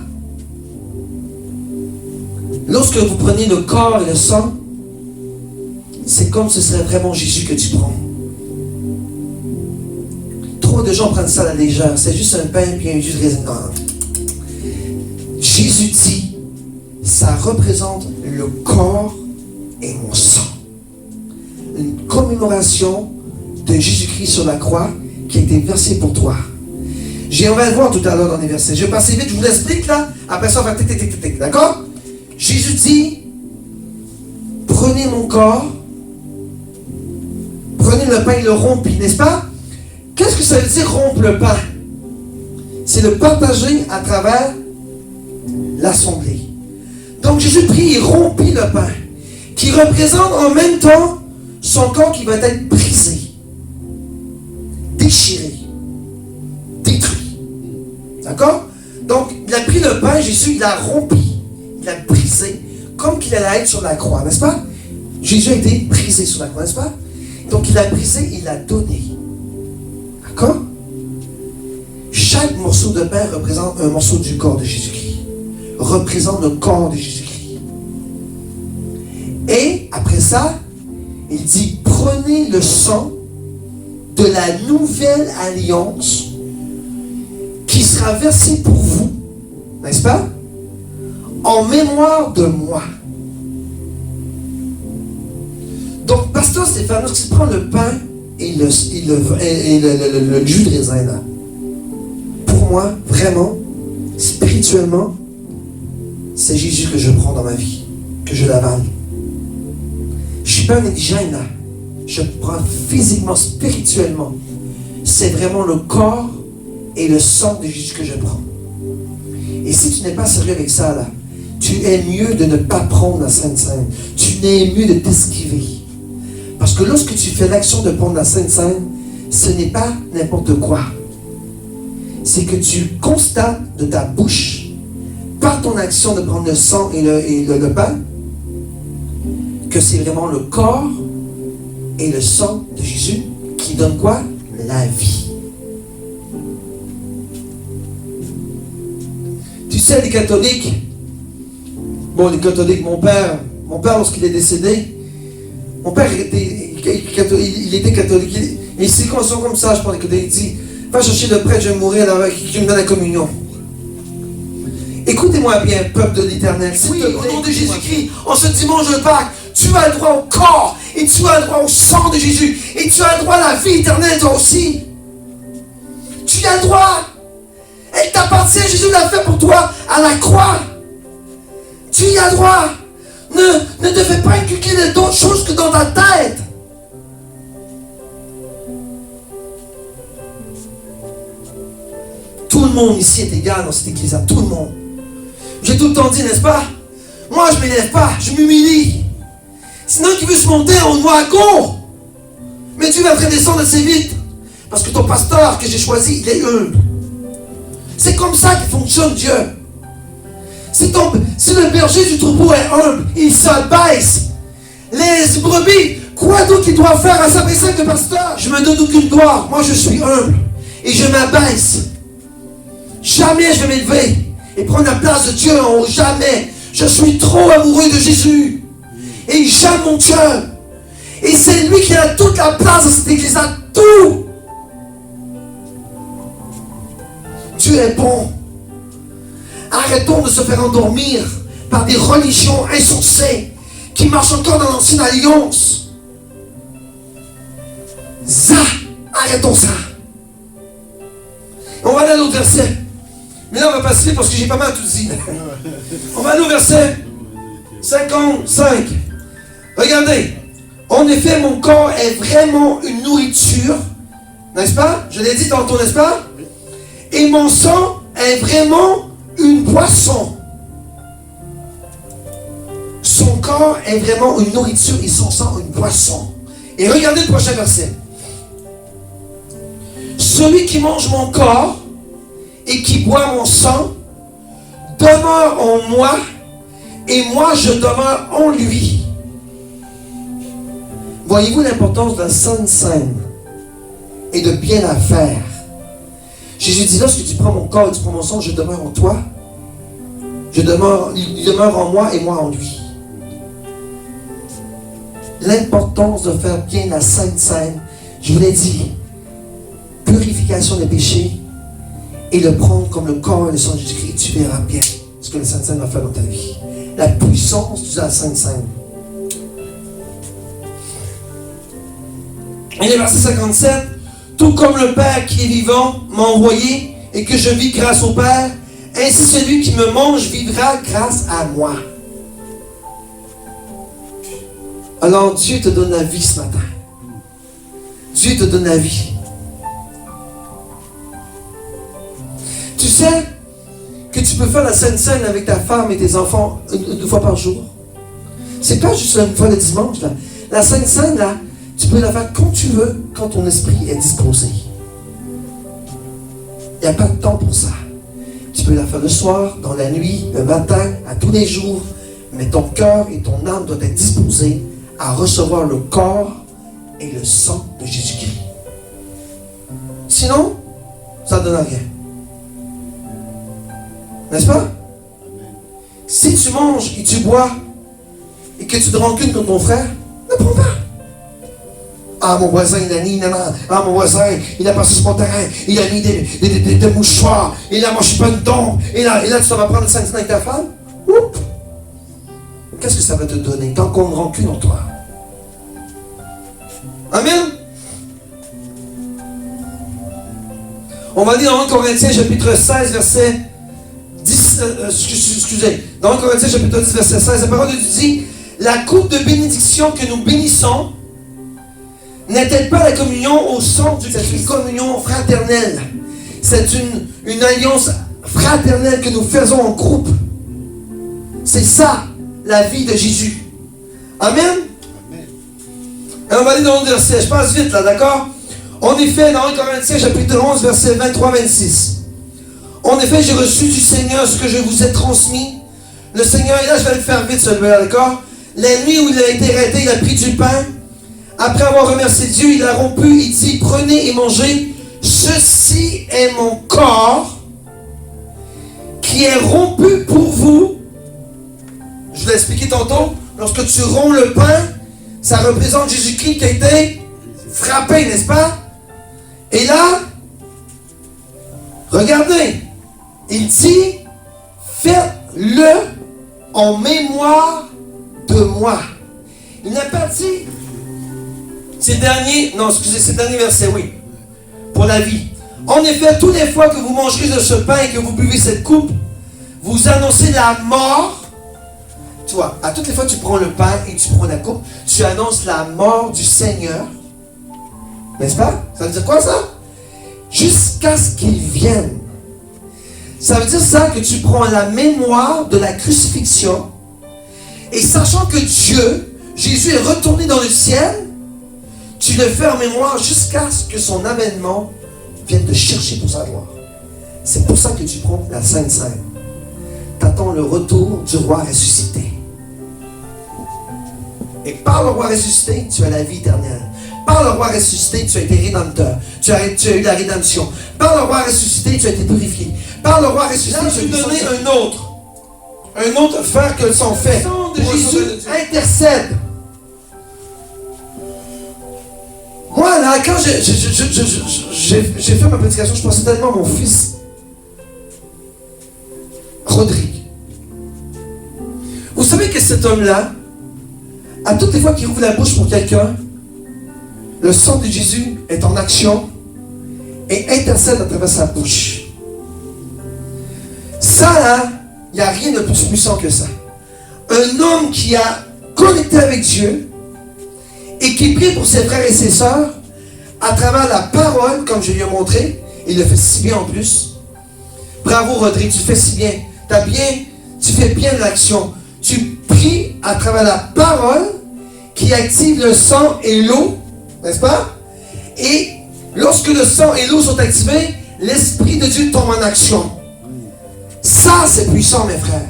Speaker 1: lorsque vous prenez le corps et le sang, c'est comme ce serait vraiment Jésus que tu prends. Trop de gens prennent ça à la légère. C'est juste un pain et un jus de raisin. Non. Jésus dit, ça représente le corps et mon sang. Une commémoration de Jésus-Christ sur la croix qui a été versée pour toi. On va le voir tout à l'heure dans les versets. Je vais passer vite, je vous l'explique là. Après ça, on va tic. D'accord? Jésus dit, prenez mon corps, prenez le pain et le rompez, n'est-ce pas? Qu'est-ce que ça veut dire rompre le pain? C'est le partager à travers l'assemblée. Donc Jésus prie et rompit le pain, qui représente en même temps son corps qui va être brisé, déchiré, détruit. D'accord? Donc il a pris le pain, Jésus, il a rompu, il a brisé, comme qu'il allait être sur la croix, n'est-ce pas? Jésus a été brisé sur la croix, n'est-ce pas? Donc il a brisé, il a donné. D'accord? Chaque morceau de pain représente un morceau du corps de Jésus-Christ. Représente le corps de Jésus-Christ. Et après ça, il dit, prenez le sang de la nouvelle alliance qui sera versé pour vous, n'est-ce pas? En mémoire de moi. Donc, pasteur Stéphanos, qui prend le pain et le jus de raisin là, pour moi, vraiment, spirituellement, c'est Jésus que je prends dans ma vie, que je l'avale. Je ne suis pas un indigène là. Je prends physiquement, spirituellement. C'est vraiment le corps et le sang de Jésus que je prends. Et si tu n'es pas sérieux avec ça là, tu es mieux de ne pas prendre la Sainte Seine. Tu es mieux de t'esquiver. Parce que lorsque tu fais l'action de prendre la Sainte Seine, ce n'est pas n'importe quoi. C'est que tu constates de ta bouche, par ton action de prendre le sang et le pain, que c'est vraiment le corps et le sang de Jésus qui donne quoi? La vie. Tu sais, les catholiques, mon père lorsqu'il est décédé, mon père il était catholique, et c'est comme ça, je pense que il dit, va chercher le prêtre, je vais mourir qui me donne la communion. Écoutez-moi bien, peuple de l'Éternel. Oui, au nom de Jésus-Christ, en ce dimanche de Pâques, tu as le droit au corps, et tu as le droit au sang de Jésus, et tu as le droit à la vie éternelle toi aussi. Tu as le droit. Elle t'appartient, Jésus l'a fait pour toi à la croix. Tu y as droit. Ne te fais pas inculquer d'autres choses que dans ta tête. Tout le monde ici est égal dans cette église, à tout le monde. J'ai tout le temps dit, n'est-ce pas? Moi, je ne m'élève pas, je m'humilie. Sinon, qui veut se monter en moi, go! Mais Dieu va te redescendre assez vite. Parce que ton pasteur que j'ai choisi, il est humble. C'est comme ça qu'il fonctionne Dieu. Si le berger du troupeau est humble, il s'abaisse. Les brebis, quoi d'autre qu'il doit faire à s'abaisser avec le pasteur? Je ne me donne aucune gloire. Moi, je suis humble. Et je m'abaisse. Jamais je vais m'élever et prendre la place de Dieu en haut. Jamais. Je suis trop amoureux de Jésus. Et il j'aime mon Dieu. Et c'est lui qui a toute la place dans cette église. À tout. Dieu est bon. Arrêtons de se faire endormir par des religions insensées qui marchent encore dans l'ancienne alliance. Ça, arrêtons ça. On va aller à l'autre verset. Mais là, on va passer parce que j'ai pas mal tout dit. On va aller au verset 55. Regardez. En effet, mon corps est vraiment une nourriture, n'est-ce pas? Je l'ai dit tantôt, n'est-ce pas? Et mon sang est vraiment une boisson. Son corps est vraiment une nourriture et son sang une boisson. Et regardez le prochain verset. Celui qui mange mon corps et qui boit mon sang demeure en moi et moi je demeure en lui. Voyez-vous l'importance de la Sainte Seine et de bien la faire? Jésus dit, lorsque tu prends mon corps et tu prends mon sang, je demeure en toi. Il demeure en moi et moi en lui. L'importance de faire bien la Sainte Seine, je vous l'ai dit, purification des péchés et le prendre comme le corps et le sang de Jésus-Christ, tu verras bien ce que la Sainte Seine va faire dans ta vie. La puissance de la Sainte Seine. Et le verset 57, tout comme le Père qui est vivant m'a envoyé et que je vis grâce au Père, ainsi celui qui me mange vivra grâce à moi. Alors Dieu te donne la vie ce matin. Dieu te donne la vie. Tu sais que tu peux faire la Sainte Seine avec ta femme et tes enfants une fois par jour. C'est pas juste une fois le dimanche. Là. La Sainte Seine, là, tu peux la faire quand tu veux, quand ton esprit est disposé. Il n'y a pas de temps pour ça. Tu peux la faire le soir, dans la nuit, le matin, à tous les jours. Mais ton cœur et ton âme doivent être disposés à recevoir le corps et le sang de Jésus-Christ. Sinon, ça ne donne rien. N'est-ce pas? Si tu manges et tu bois et que tu te rancunes contre ton frère, ne prends pas. Ah, mon voisin, il a mis, mon voisin, il a passé sur mon terrain, il a mis des mouchoirs, il a mangé pas de dents, et là, tu vas prendre le Sainte Seine avec ta femme? Oups! Qu'est-ce que ça va te donner tant qu'on ne rancune en toi? Amen. On va dire dans 1 Corinthiens chapitre 16 verset 10, dans 1 Corinthiens chapitre 10 verset 16, la parole de Dieu dit, la coupe de bénédiction que nous bénissons n'est-elle pas la communion au sang du Christ? C'est une communion fraternelle. C'est une alliance fraternelle que nous faisons en groupe. C'est ça, la vie de Jésus. Amen. Et on va aller dans le verset, je passe vite là, d'accord? En effet, dans 1 Corinthiens chapitre 11, verset 23-26. En effet, j'ai reçu du Seigneur ce que je vous ai transmis. Le Seigneur, et là je vais le faire vite celui-là, d'accord? La nuit où il a été arrêté, il a pris du pain. Après avoir remercié Dieu, il a rompu, il dit, prenez et mangez. Ceci est mon corps qui est rompu pour vous. Je vous l'ai expliqué tantôt. Lorsque tu romps le pain, ça représente Jésus-Christ qui a été frappé, n'est-ce pas? Et là, regardez, il dit, faites-le en mémoire de moi. Il n'a pas dit, ces derniers versets, oui, pour la vie. En effet, toutes les fois que vous mangerez de ce pain et que vous buvez cette coupe, vous annoncez la mort. Tu vois, à toutes les fois que tu prends le pain et tu prends la coupe, tu annonces la mort du Seigneur. N'est-ce pas? Ça veut dire quoi ça? Jusqu'à ce qu'il vienne. Ça veut dire ça que tu prends la mémoire de la crucifixion et sachant que Dieu, Jésus est retourné dans le ciel, tu le fais en mémoire jusqu'à ce que son avènement vienne te chercher pour sa gloire. C'est pour ça que tu prends la Sainte Seine. Tu attends le retour du roi ressuscité. Et par le roi ressuscité, tu as la vie éternelle. Par le roi ressuscité, tu as été rédempteur. Tu as eu la rédemption. Par le roi ressuscité, tu as été purifié. Par le roi ressuscité, tu as été donné un autre frère que son fait. Le sang de Jésus intercède. Moi, là, quand j'ai fait ma prédication, je pensais tellement à mon fils, Rodrigue. Vous savez que cet homme-là, à toutes les fois qu'il ouvre la bouche pour quelqu'un, le sang de Jésus est en action et intercède à travers sa bouche. Ça, là, il n'y a rien de plus puissant que ça. Un homme qui a connecté avec Dieu et qui prie pour ses frères et ses sœurs à travers la parole, comme je lui ai montré. Il le fait si bien en plus. Bravo Rodrigue, tu fais si bien. Tu fais bien l'action. Tu pries à travers la parole qui active le sang et l'eau, n'est-ce pas? Et lorsque le sang et l'eau sont activés, l'Esprit de Dieu tombe en action. Ça, c'est puissant, mes frères.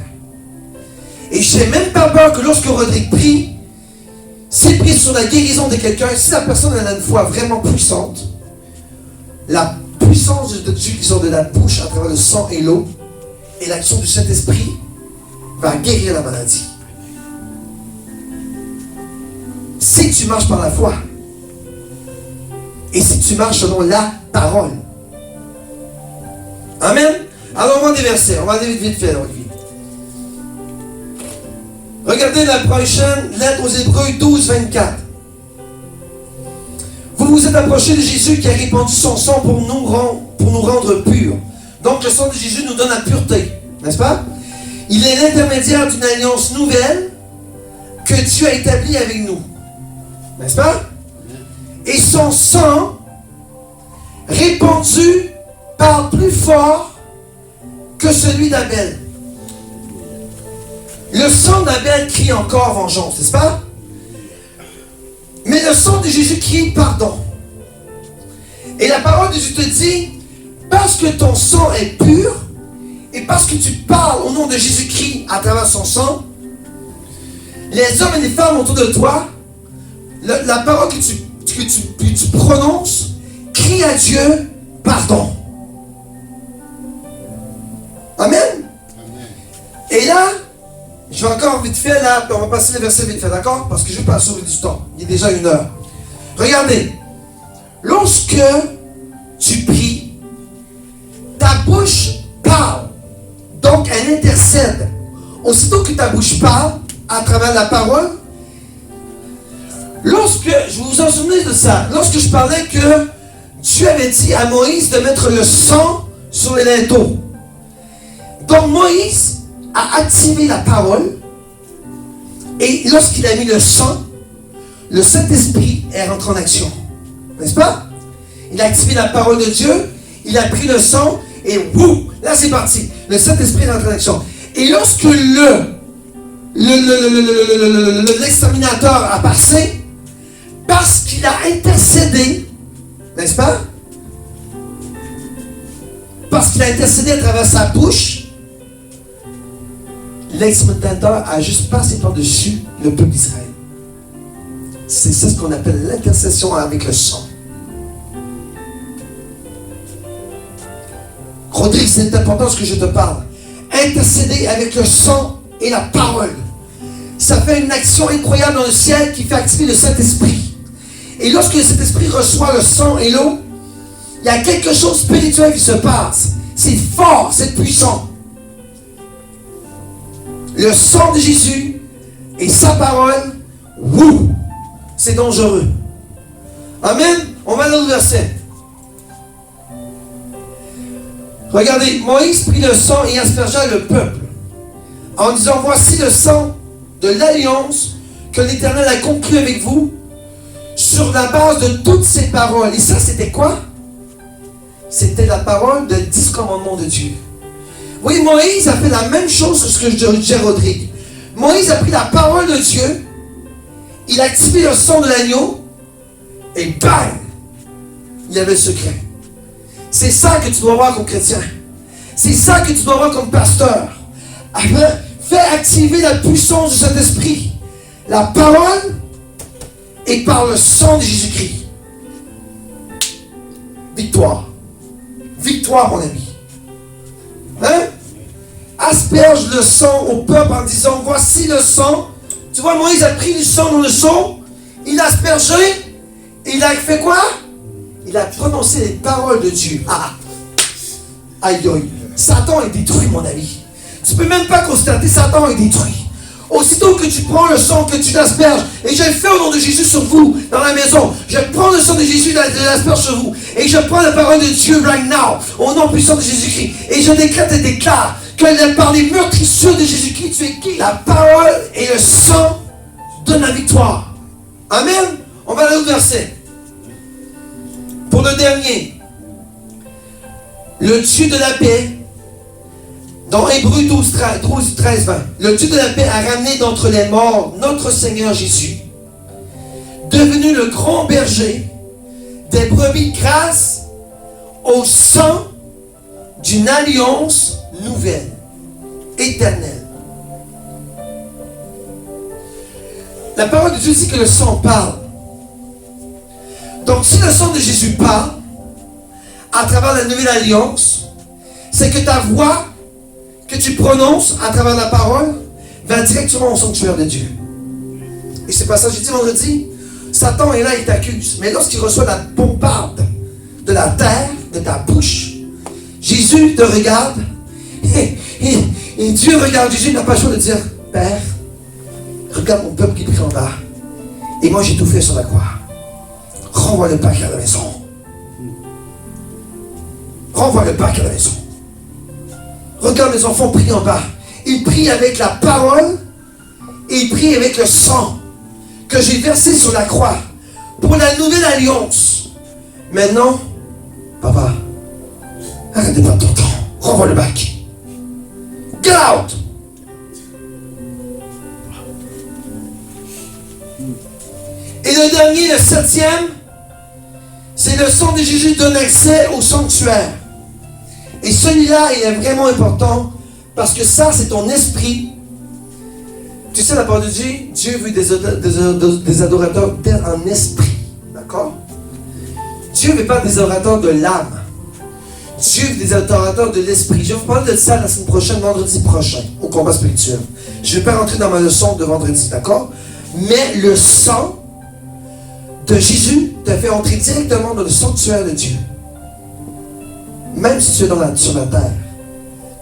Speaker 1: Et je n'ai même pas peur que lorsque Rodrigue prie, s'il prie sur la guérison de quelqu'un, si la personne a une foi vraiment puissante, la puissance de Dieu qui sort de la bouche à travers le sang et l'eau et l'action du Saint-Esprit va guérir la maladie. Si tu marches par la foi et si tu marches selon la parole. Amen. Alors on va des versets, on va aller vite fait. Regardez la prochaine lettre aux Hébreux 12, 24. Vous vous êtes approchés de Jésus qui a répandu son sang pour nous rendre purs. Donc le sang de Jésus nous donne la pureté, n'est-ce pas? Il est l'intermédiaire d'une alliance nouvelle que Dieu a établie avec nous, n'est-ce pas? Et son sang répandu parle plus fort que celui d'Abel. Le sang d'Abel crie encore vengeance, n'est-ce pas? Mais le sang de Jésus crie pardon. Et la parole de Dieu te dit, parce que ton sang est pur, et parce que tu parles au nom de Jésus-Christ à travers son sang, les hommes et les femmes autour de toi, la parole que tu prononces, crie à Dieu pardon. Amen. Et là, je vais encore vite fait là, on va passer les versets vite fait, d'accord? Parce que je ne vais pas sauver du temps. Il est déjà 1h. Regardez. Lorsque tu pries, ta bouche parle. Donc elle intercède. Aussitôt que ta bouche parle, à travers la parole, je vous en souvenez de ça, lorsque je parlais que Dieu avait dit à Moïse de mettre le sang sur les linteaux. Donc Moïse a activé la parole et lorsqu'il a mis le sang, le Saint-Esprit est rentré en action. N'est-ce pas? Il a activé la parole de Dieu, il a pris le sang et wouh, là c'est parti. Le Saint-Esprit est rentré en action. Et lorsque l'exterminateur a passé, parce qu'il a intercédé, n'est-ce pas? Parce qu'il a intercédé à travers sa bouche, l'exterminateur a juste passé par-dessus le peuple d'Israël. C'est ça ce qu'on appelle l'intercession avec le sang. Rodrigue, c'est important ce que je te parle. Intercéder avec le sang et la parole. Ça fait une action incroyable dans le ciel qui fait activer le Saint-Esprit. Et lorsque le Saint-Esprit reçoit le sang et l'eau, il y a quelque chose de spirituel qui se passe. C'est fort, c'est puissant. Le sang de Jésus et sa parole, wouh, c'est dangereux. Amen. On va à l'autre verset. Regardez, Moïse prit le sang et aspergea le peuple, en disant, voici le sang de l'alliance que l'Éternel a conclu avec vous, sur la base de toutes ces paroles. Et ça, c'était quoi? C'était la parole de 10 commandements de Dieu. Oui, Moïse a fait la même chose que ce que je disais à Rodrigue. Moïse a pris la parole de Dieu, il a activé le sang de l'agneau, et bang! Il y avait le secret. C'est ça que tu dois voir comme chrétien. C'est ça que tu dois voir comme pasteur. Fais activer la puissance de cet esprit. La parole et par le sang de Jésus-Christ. Victoire. Victoire, mon ami. Hein? Asperge le sang au peuple en disant, voici le sang. Tu vois, Moïse a pris du sang dans le seau, il a aspergé, et il a fait quoi? Il a prononcé les paroles de Dieu. Ah! Aïe aïe. Satan est détruit, mon ami. Tu ne peux même pas constater, Satan est détruit. Aussitôt que tu prends le sang, que tu l'asperges, et je le fais au nom de Jésus sur vous, dans la maison, je prends le sang de Jésus, je l'asperge sur vous, et je prends la parole de Dieu right now, au nom puissant de Jésus-Christ, et je décrète et déclare que par les meurtrissures de Jésus-Christ, tu es qui? La parole et le sang donnent la victoire. Amen. On autre verset. Pour le dernier. Le Dieu de la paix, dans Hébreux 12, 13, 20. Le Dieu de la paix a ramené d'entre les morts notre Seigneur Jésus, devenu le grand berger des brebis grâce au sang d'une alliance nouvelle, éternelle. La parole de Dieu dit que le sang parle. Donc si le sang de Jésus parle, à travers la nouvelle alliance, c'est que ta voix que tu prononces à travers la parole va directement au sanctuaire de Dieu. Et c'est pas ça que j'ai dit vendredi. Satan est là, il t'accuse. Mais lorsqu'il reçoit la bombarde de la terre, de ta bouche, Jésus te regarde. Et Dieu regarde Jésus, il n'a pas le choix de dire, Père, regarde mon peuple qui prie en bas. Et moi j'ai tout fait sur la croix. Renvoie le Pâques à la maison. Renvoie le Pâques à la maison. Regarde les enfants prient en bas. Ils prient avec la parole et ils prient avec le sang que j'ai versé sur la croix pour la nouvelle alliance. Maintenant, papa, arrête de perdre ton temps. Renvoie le bac. Get out! Et le dernier, le 7e, c'est le sang de Jésus donne accès au sanctuaire. Et celui-là, il est vraiment important parce que ça, c'est ton esprit. Tu sais, la parole de Dieu, Dieu veut des adorateurs en esprit. D'accord? Dieu ne veut pas des adorateurs de l'âme. Dieu veut des adorateurs de l'esprit. Je vais vous parler de ça la semaine prochaine, vendredi prochain, au combat spirituel. Je ne vais pas rentrer dans ma leçon de vendredi, d'accord? Mais le sang de Jésus te fait entrer directement dans le sanctuaire de Dieu. Même si tu es sur la terre,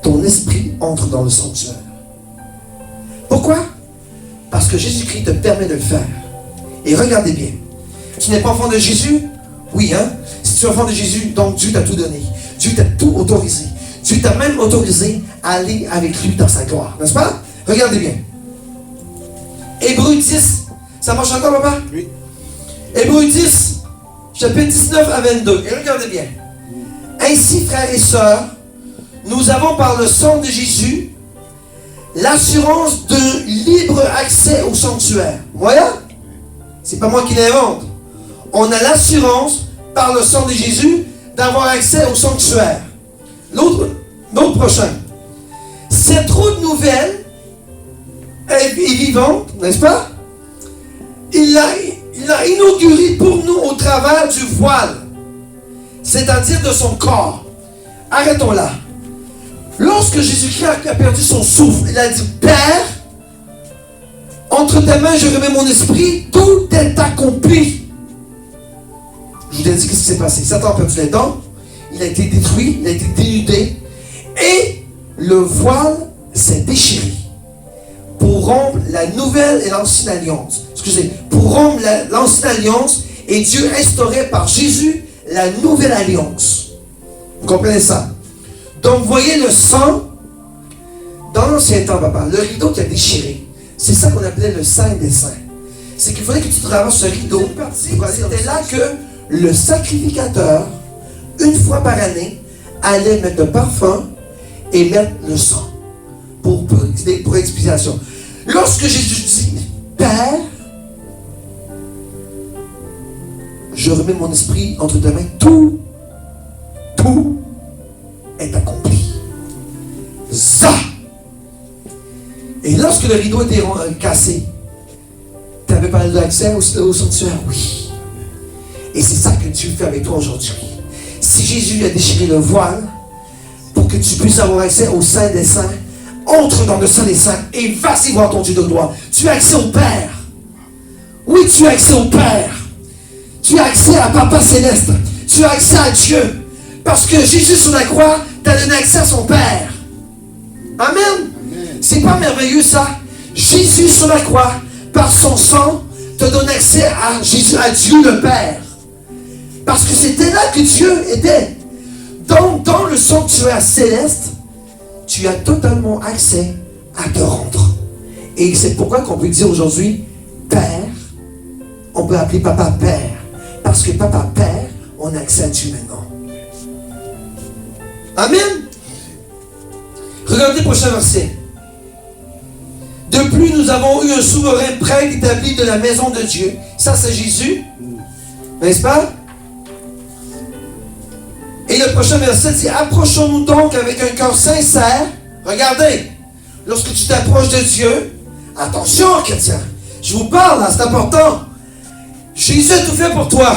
Speaker 1: ton esprit entre dans le sanctuaire. Pourquoi? Parce que Jésus-Christ te permet de le faire. Et regardez bien. Tu n'es pas enfant de Jésus? Oui, hein? Si tu es enfant de Jésus, donc Dieu t'a tout donné. Dieu t'a tout autorisé. Dieu t'a même autorisé à aller avec lui dans sa gloire. N'est-ce pas? Regardez bien. Hébreux 10. Ça marche encore, papa? Oui. Hébreux 10, chapitre 19 à 22. Et regardez bien. Ainsi, frères et sœurs, nous avons par le sang de Jésus l'assurance de libre accès au sanctuaire. Voilà. C'est pas moi qui l'invente. On a l'assurance par le sang de Jésus d'avoir accès au sanctuaire. L'autre prochain. Cette route nouvelle est vivante, n'est-ce pas? Il l'a inaugurée pour nous au travers du voile, c'est-à-dire de son corps. Arrêtons là. Lorsque Jésus-Christ a perdu son souffle, il a dit, Père, entre tes mains je remets mon esprit, tout est accompli. Je vous ai dit ce qui s'est passé. Satan a perdu les dents, il a été détruit, il a été dénudé, et le voile s'est déchiré pour rompre la nouvelle et l'ancienne alliance. Excusez, pour rompre l'ancienne alliance, et Dieu instaurait par Jésus la nouvelle alliance. Vous comprenez ça? Donc, vous voyez le sang, dans l'ancien temps, papa, le rideau qui a déchiré, c'est ça qu'on appelait le Saint des Saints. C'est qu'il fallait que tu traverses ce rideau. C'était là que le sacrificateur, une fois par année, allait mettre le parfum et mettre le sang pour expiation. Lorsque Jésus dit, Père, je remets mon esprit entre tes mains, tout est accompli. Ça! Et lorsque le rideau était cassé, tu n'avais pas l'accès au sanctuaire? Oui. Et c'est ça que Dieu fait avec toi aujourd'hui. Si Jésus a déchiré le voile pour que tu puisses avoir accès au Saint des Saints, entre dans le Saint des Saints et vas-y voir ton Dieu de gloire. Tu as accès au Père. Oui, tu as accès au Père. Tu as accès à Papa Céleste. Tu as accès à Dieu. Parce que Jésus sur la croix t'a donné accès à son Père. Amen. C'est pas merveilleux ça? Jésus sur la croix, par son sang, te donne accès à Jésus, à Dieu le Père. Parce que c'était là que Dieu était. Donc, dans le sanctuaire céleste, tu as totalement accès à te rendre. Et c'est pourquoi qu'on peut dire aujourd'hui, Père, on peut appeler Papa Père. Parce que Papa Père, on a accès à Dieu maintenant. Amen. Regardez le prochain verset. De plus, nous avons eu un souverain prêtre établi de la maison de Dieu. Ça, c'est Jésus. N'est-ce pas? Et le prochain verset dit, approchons-nous donc avec un cœur sincère. Regardez, lorsque tu t'approches de Dieu, attention, chrétien, je vous parle, là, c'est important. Jésus a tout fait pour toi,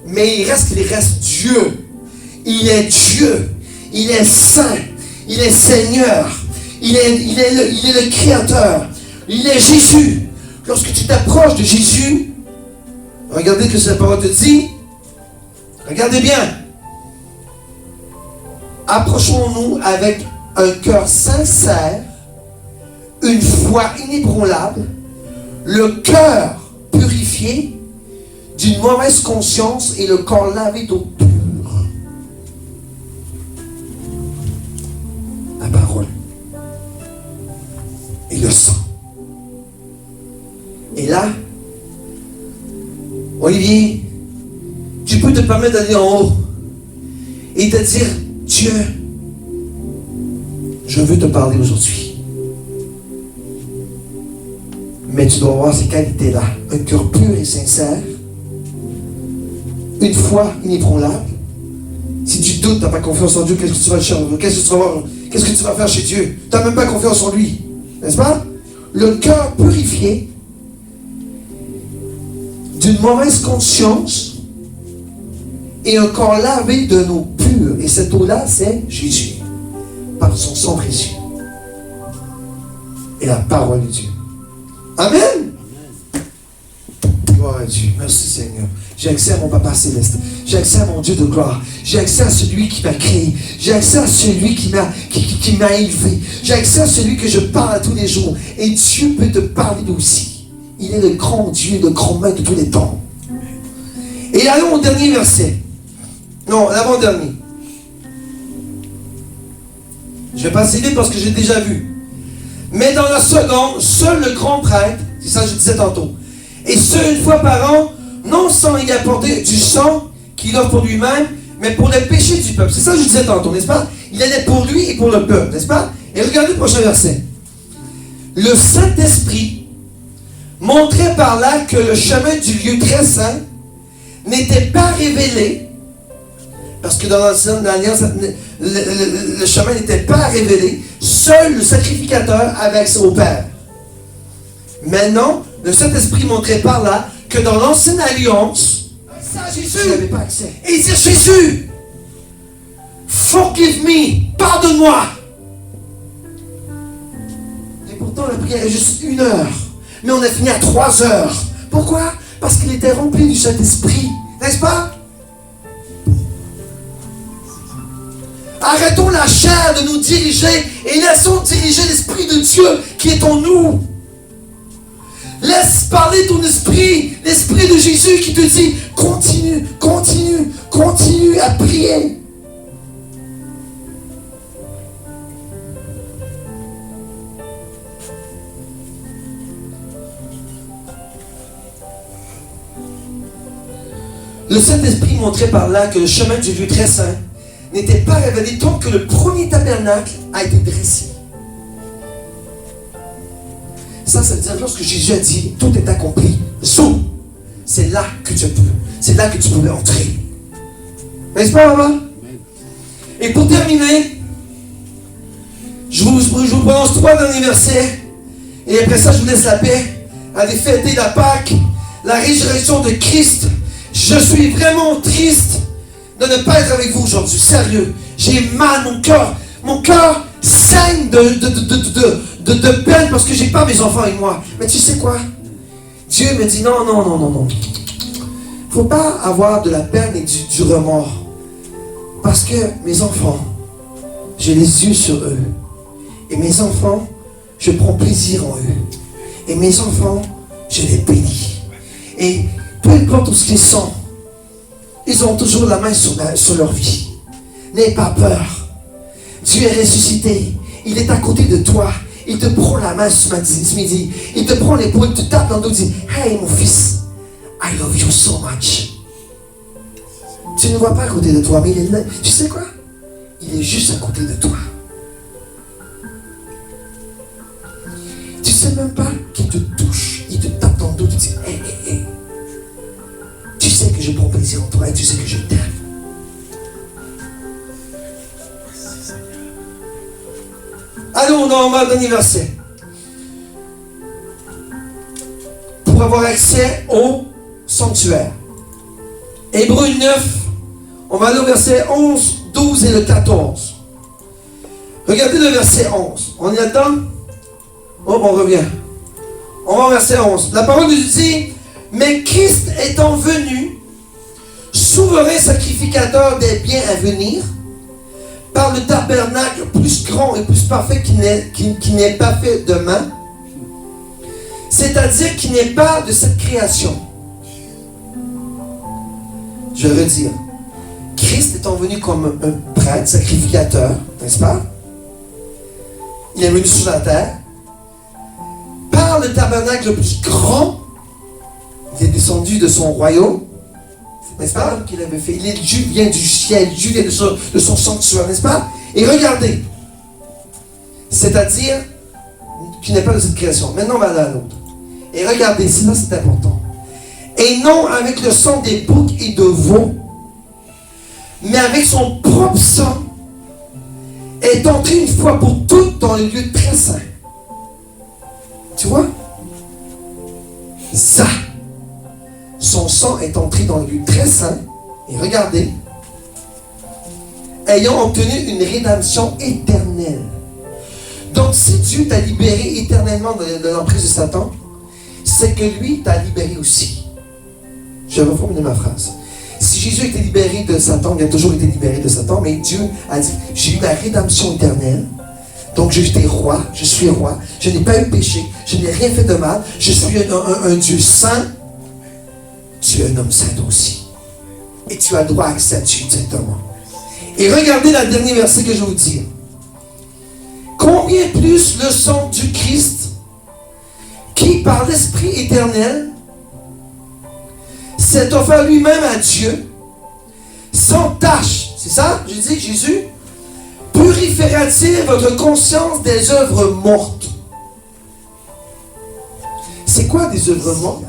Speaker 1: mais il reste Dieu. Il est Dieu. Il est saint. Il est Seigneur. Il est le Créateur. Il est Jésus. Lorsque tu t'approches de Jésus, regardez ce que cette parole te dit. Regardez bien. Approchons-nous avec un cœur sincère, une foi inébranlable, le cœur purifié d'une mauvaise conscience et le corps lavé d'eau pure. La parole et le sang. Et là, Olivier, tu peux te permettre d'aller en haut et te dire, Dieu, je veux te parler aujourd'hui. Mais tu dois avoir ces qualités-là. Un cœur pur et sincère. Une foi inébranlable. Si tu doutes, tu n'as pas confiance en Dieu, qu'est-ce que tu vas chercher? Qu'est-ce que tu vas faire chez Dieu? Tu n'as même pas confiance en lui. N'est-ce pas? Le cœur purifié d'une mauvaise conscience et un corps lavé d'une eau pure. Et cette eau-là, c'est Jésus. Par son sang précieux. Et la parole de Dieu. Amen. Gloire à Dieu. Merci Seigneur. J'ai accès à mon Papa Céleste. J'ai accès à mon Dieu de gloire. J'ai accès à celui qui m'a créé. J'ai accès à celui qui m'a élevé. J'ai accès à celui que je parle à tous les jours. Et Dieu peut te parler aussi. Il est le grand Dieu, le grand maître de tous les temps. Et allons au dernier verset. Non, l'avant-dernier. Je vais passer vite parce que j'ai déjà vu. Mais dans la seconde, seul le grand prêtre, c'est ça que je disais tantôt, et ce une fois par an, non sans y apporter du sang qu'il offre pour lui-même, mais pour les péchés du peuple. C'est ça que je disais tantôt, n'est-ce pas? Il allait pour lui et pour le peuple, n'est-ce pas? Et regardez le prochain verset. Le Saint-Esprit montrait par là que le chemin du lieu très saint n'était pas révélé, parce que dans l'Alliance, le chemin n'était pas révélé. Seul le sacrificateur avait accès au Père. Maintenant, le Saint-Esprit montrait par là que dans l'ancienne alliance, ça, Jésus n'avait pas accès. Et il dit, Jésus, forgive me, pardonne-moi. Et pourtant, la prière est juste 1 heure. Mais on a fini à 3 heures. Pourquoi? Parce qu'il était rempli du Saint-Esprit. N'est-ce pas? Arrêtons la chair de nous diriger et laissons diriger l'Esprit de Dieu qui est en nous. Laisse parler ton esprit, l'Esprit de Jésus qui te dit continue, continue, continue à prier. Le Saint-Esprit montrait par là que le chemin du lieu très saint n'était pas révélé tant que le premier tabernacle a été dressé. Ça veut dire lorsque Jésus a dit tout est accompli, c'est là que tu pouvais entrer. N'est-ce pas, maman? Et pour terminer, je vous prononce 3 derniers versets. Et après ça, je vous laisse la paix. Allez fêter la Pâque, la résurrection de Christ. Je suis vraiment triste de ne pas être avec vous aujourd'hui. Sérieux. J'ai mal, mon cœur saigne de peine parce que j'ai pas mes enfants avec moi. Mais tu sais quoi? Dieu me dit non. Faut pas avoir de la peine et du remords. Parce que mes enfants, j'ai les yeux sur eux. Et mes enfants, je prends plaisir en eux. Et mes enfants, je les bénis. Et peu importe où ce qu'ils sont, ils ont toujours la main sur leur vie. N'aie pas peur. Dieu est ressuscité. Il est à côté de toi. Il te prend la main ce midi. Il te prend l'épaule, il te tape dans le dos et dit, hey mon fils, I love you so much. Tu ne le vois pas à côté de toi, mais il est là. Tu sais quoi? Il est juste à côté de toi. Tu sais même pas qu'il te touche, il te tape dans le dos, tu dis, hé, hé, hé. Tu sais que je prends plaisir en toi et tu sais que je t'aime. Allons dans le dernier verset. Pour avoir accès au sanctuaire. Hébreux 9, on va aller au verset 11, 12 et le 14. Regardez le verset 11. On y attend? Oh, on revient. On va au verset 11. La parole nous dit, mais Christ étant venu, souverain sacrificateur des biens à venir, par le tabernacle plus grand et plus parfait qui n'est pas fait de main, c'est-à-dire qui n'est pas de cette création. Je veux dire, Christ étant venu comme un prêtre, sacrificateur, n'est-ce pas? Il est venu sur la terre. Par le tabernacle le plus grand, il est descendu de son royaume, n'est-ce pas? Qu'il avait fait. Dieu vient du ciel, Dieu vient de son sanctuaire, n'est-ce pas? Et regardez, c'est-à-dire qui n'est pas de cette création. Maintenant, on va aller à l'autre. Et regardez, ça c'est important. Et non avec le sang des boucs et de veaux, mais avec son propre sang, est entré une fois pour toutes dans le lieu très saint. Tu vois? Ça. Son sang est entré dans le lieu très saint. Et regardez. Ayant obtenu une rédemption éternelle. Donc si Dieu t'a libéré éternellement de l'emprise de Satan, c'est que lui t'a libéré aussi. Je vais reformuler ma phrase. Si Jésus était libéré de Satan, il a toujours été libéré de Satan, mais Dieu a dit, j'ai eu la rédemption éternelle, donc j'étais roi, je suis roi, je n'ai pas eu péché, je n'ai rien fait de mal, je suis un Dieu saint, tu es un homme saint aussi. Et tu as droit à accès à Dieu directement. Et regardez le dernier verset que je vais vous dire. Combien plus le sang du Christ, qui par l'Esprit éternel, s'est offert lui-même à Dieu, sans tâche. C'est ça? Je dis, Jésus, purifiera-t-il votre conscience des œuvres mortes? C'est quoi des œuvres mortes?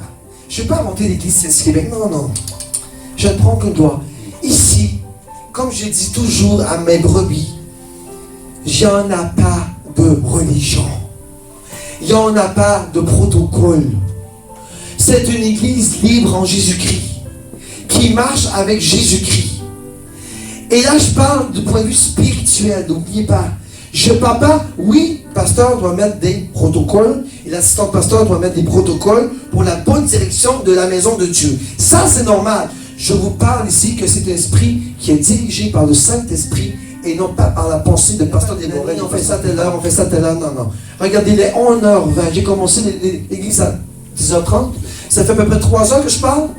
Speaker 1: Je ne vais pas inventer l'église de Québec. Non, non. Je ne prends que toi. Ici, comme je dis toujours à mes brebis, il n'y en a pas de religion. Il n'y en a pas de protocole. C'est une église libre en Jésus-Christ, qui marche avec Jésus-Christ. Et là, je parle du point de vue spirituel, n'oubliez pas. Je ne parle pas, oui, le pasteur doit mettre des protocoles, et l'assistant pasteur doit mettre des protocoles pour la bonne direction de la maison de Dieu. Ça, c'est normal. Je vous parle ici que c'est un esprit qui est dirigé par le Saint-Esprit et non pas par la pensée de pasteur des Montréal. On fait ça telle heure, on fait ça telle heure. Non, non. Regardez, les 11h20. J'ai commencé l'église à 10h30. Ça fait à peu près 3 heures que je parle.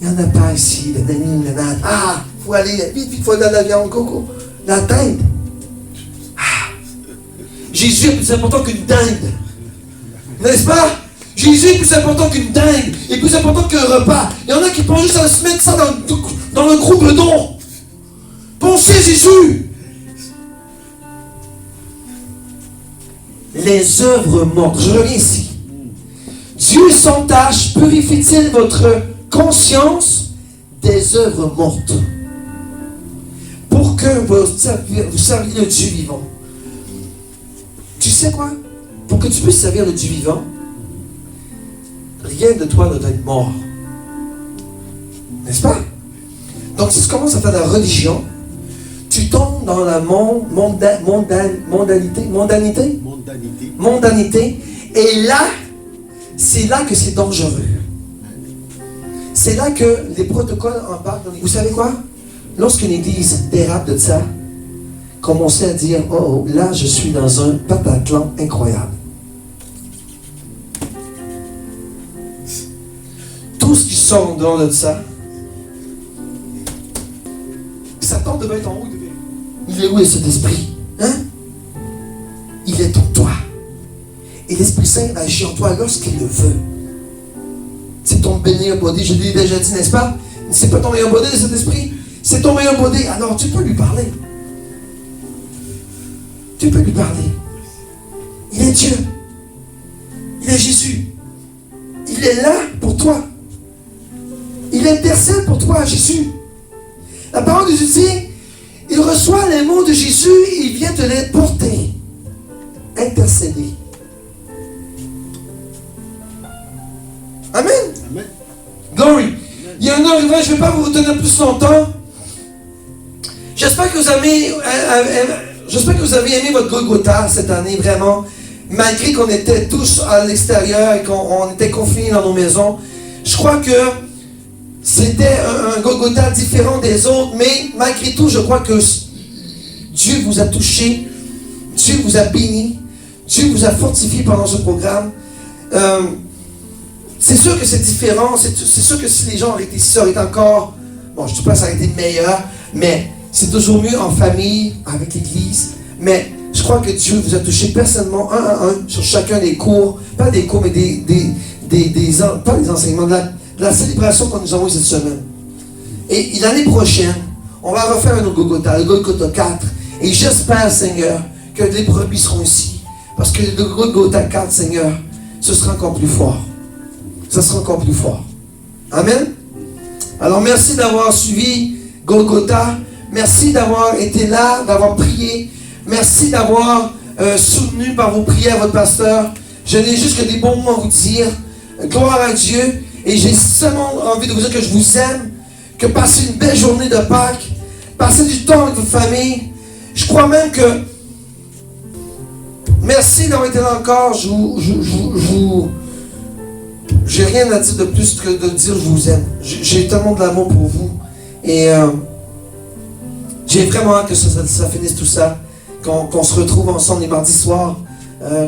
Speaker 1: Il n'y en a pas ici, le nani, le nan. Ah, il faut aller vite, il faut aller à la viande, coco. La dinde. Ah. Jésus est plus important qu'une dinde. N'est-ce pas? Jésus est plus important qu'une dinde. Il est plus important qu'un repas. Il y en a qui pensent juste à se mettre ça dans le groupe de dons. Pensez Jésus. Les œuvres mortes. Je reviens ici. Dieu sans tâche purifie-t-il votre conscience des œuvres mortes pour que vous serviez le Dieu vivant. Tu sais quoi? Pour que tu puisses servir le Dieu vivant, rien de toi ne doit être mort. N'est-ce pas? Donc si tu commences à faire de la religion, tu tombes dans la mondanité. Et là, c'est là que c'est dangereux. C'est là que les protocoles embarquent. Vous savez quoi? Lorsqu'une église dérape de ça, commencez à dire, oh, là, je suis dans un patatlan incroyable. Tout ce qui sort en dehors de ça, Satan devait être en haut. Il est où cet esprit? Hein? Il est en toi. Et l'Esprit Saint agit en toi lorsqu'il le veut. C'est ton meilleur body, je l'ai déjà dit, n'est-ce pas? C'est pas ton meilleur body de cet esprit? C'est ton meilleur body. Alors tu peux lui parler. Tu peux lui parler. Il est Dieu. Il est Jésus. Il est là pour toi. Il intercède pour toi, Jésus. La parole de Dieu dit, il reçoit les mots de Jésus, il vient te les porter. Intercéder. Amen.
Speaker 2: Amen.
Speaker 1: Glory. Il y a un arrivant, je ne vais pas vous retenir plus longtemps. J'espère que vous avez aimé votre Golgotha cette année, vraiment. Malgré qu'on était tous à l'extérieur et qu'on était confinés dans nos maisons. Je crois que c'était un Golgotha différent des autres, mais malgré tout, je crois que Dieu vous a touché, Dieu vous a béni, Dieu vous a fortifié pendant ce programme. C'est sûr que c'est différent, c'est sûr que si les gens auraient été ici, ça aurait été encore, bon, je ne dis pas que ça aurait été meilleur, mais c'est toujours mieux en famille, avec l'Église. Mais je crois que Dieu vous a touché personnellement, un à un, sur chacun des cours, pas des cours, mais pas des enseignements, de la célébration que nous avons eu cette semaine. Et l'année prochaine, on va refaire un autre Golgotha, le Golgotha 4. Et j'espère, Seigneur, que les brebis seront ici. Parce que le Golgotha 4, Seigneur, ce sera encore plus fort. Ça sera encore plus fort. Amen. Alors merci d'avoir suivi Golgotha. Merci d'avoir été là, d'avoir prié. Merci d'avoir soutenu par vos prières votre pasteur. Je n'ai juste que des bons mots à vous dire. Gloire à Dieu. Et j'ai seulement envie de vous dire que je vous aime. Que passez une belle journée de Pâques. Passez du temps avec votre famille. Je crois même que... Merci d'avoir été là encore. J'ai rien à dire de plus que de dire je vous aime. J'ai tellement de l'amour pour vous. Et j'ai vraiment hâte que ça finisse tout ça. Qu'on se retrouve ensemble les mardis soirs.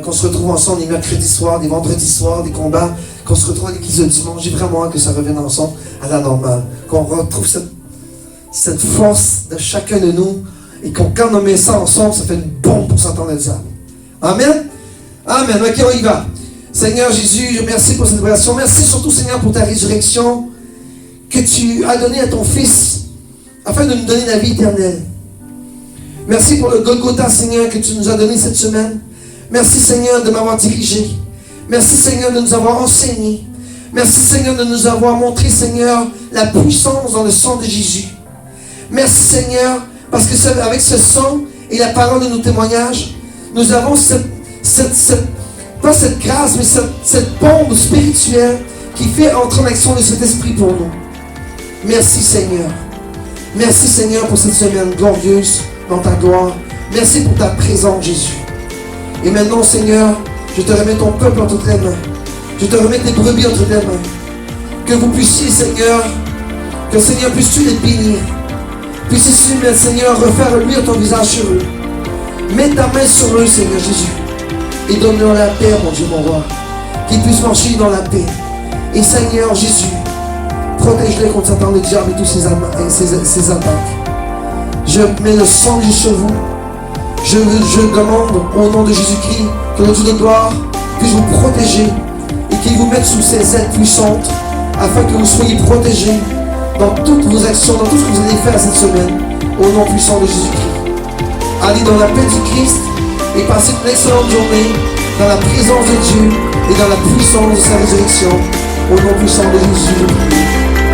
Speaker 1: Qu'on se retrouve ensemble les mercredis soirs, les vendredis soirs, des combats. Qu'on se retrouve à l'église le dimanche. J'ai vraiment hâte que ça revienne ensemble à la normale. Qu'on retrouve cette force de chacun de nous. Et quand on met ça ensemble, ça fait une bombe pour s'entendre le diable. Amen. Amen. Ok, on y va. Seigneur Jésus, merci pour cette relation. Merci surtout, Seigneur, pour ta résurrection que tu as donnée à ton Fils afin de nous donner la vie éternelle. Merci pour le Golgotha, Seigneur, que tu nous as donné cette semaine. Merci, Seigneur, de m'avoir dirigé. Merci, Seigneur, de nous avoir enseigné. Merci, Seigneur, de nous avoir montré, Seigneur, la puissance dans le sang de Jésus. Merci, Seigneur, parce que avec ce sang et la parole de nos témoignages, nous avons pas cette grâce, mais cette bombe spirituelle qui fait entrer en action de cet esprit pour nous. Merci, Seigneur. Merci, Seigneur, pour cette semaine glorieuse dans ta gloire. Merci pour ta présence, Jésus. Et maintenant, Seigneur, je te remets ton peuple entre tes mains. Je te remets tes brebis entre tes mains. Que vous puissiez, Seigneur, que Seigneur, puisses-tu les bénir. Puisses-tu, Seigneur, refaire luire ton visage sur eux. Mets ta main sur eux, Seigneur Jésus. Et donne-leur la paix, mon Dieu, mon roi. Qu'ils puissent marcher dans la paix. Et Seigneur Jésus, protège-les contre Satan, le diable et tous ses attaques. Je mets le sang sur vous. Je demande au nom de Jésus-Christ que le Dieu de gloire puisse vous protéger et qu'il vous mette sous ses ailes puissantes afin que vous soyez protégés dans toutes vos actions, dans tout ce que vous allez faire cette semaine, au nom puissant de Jésus-Christ. Allez dans la paix du Christ et passez une excellente journée dans la présence de Dieu et dans la puissance de sa résurrection. Au nom puissant de Jésus, je prie.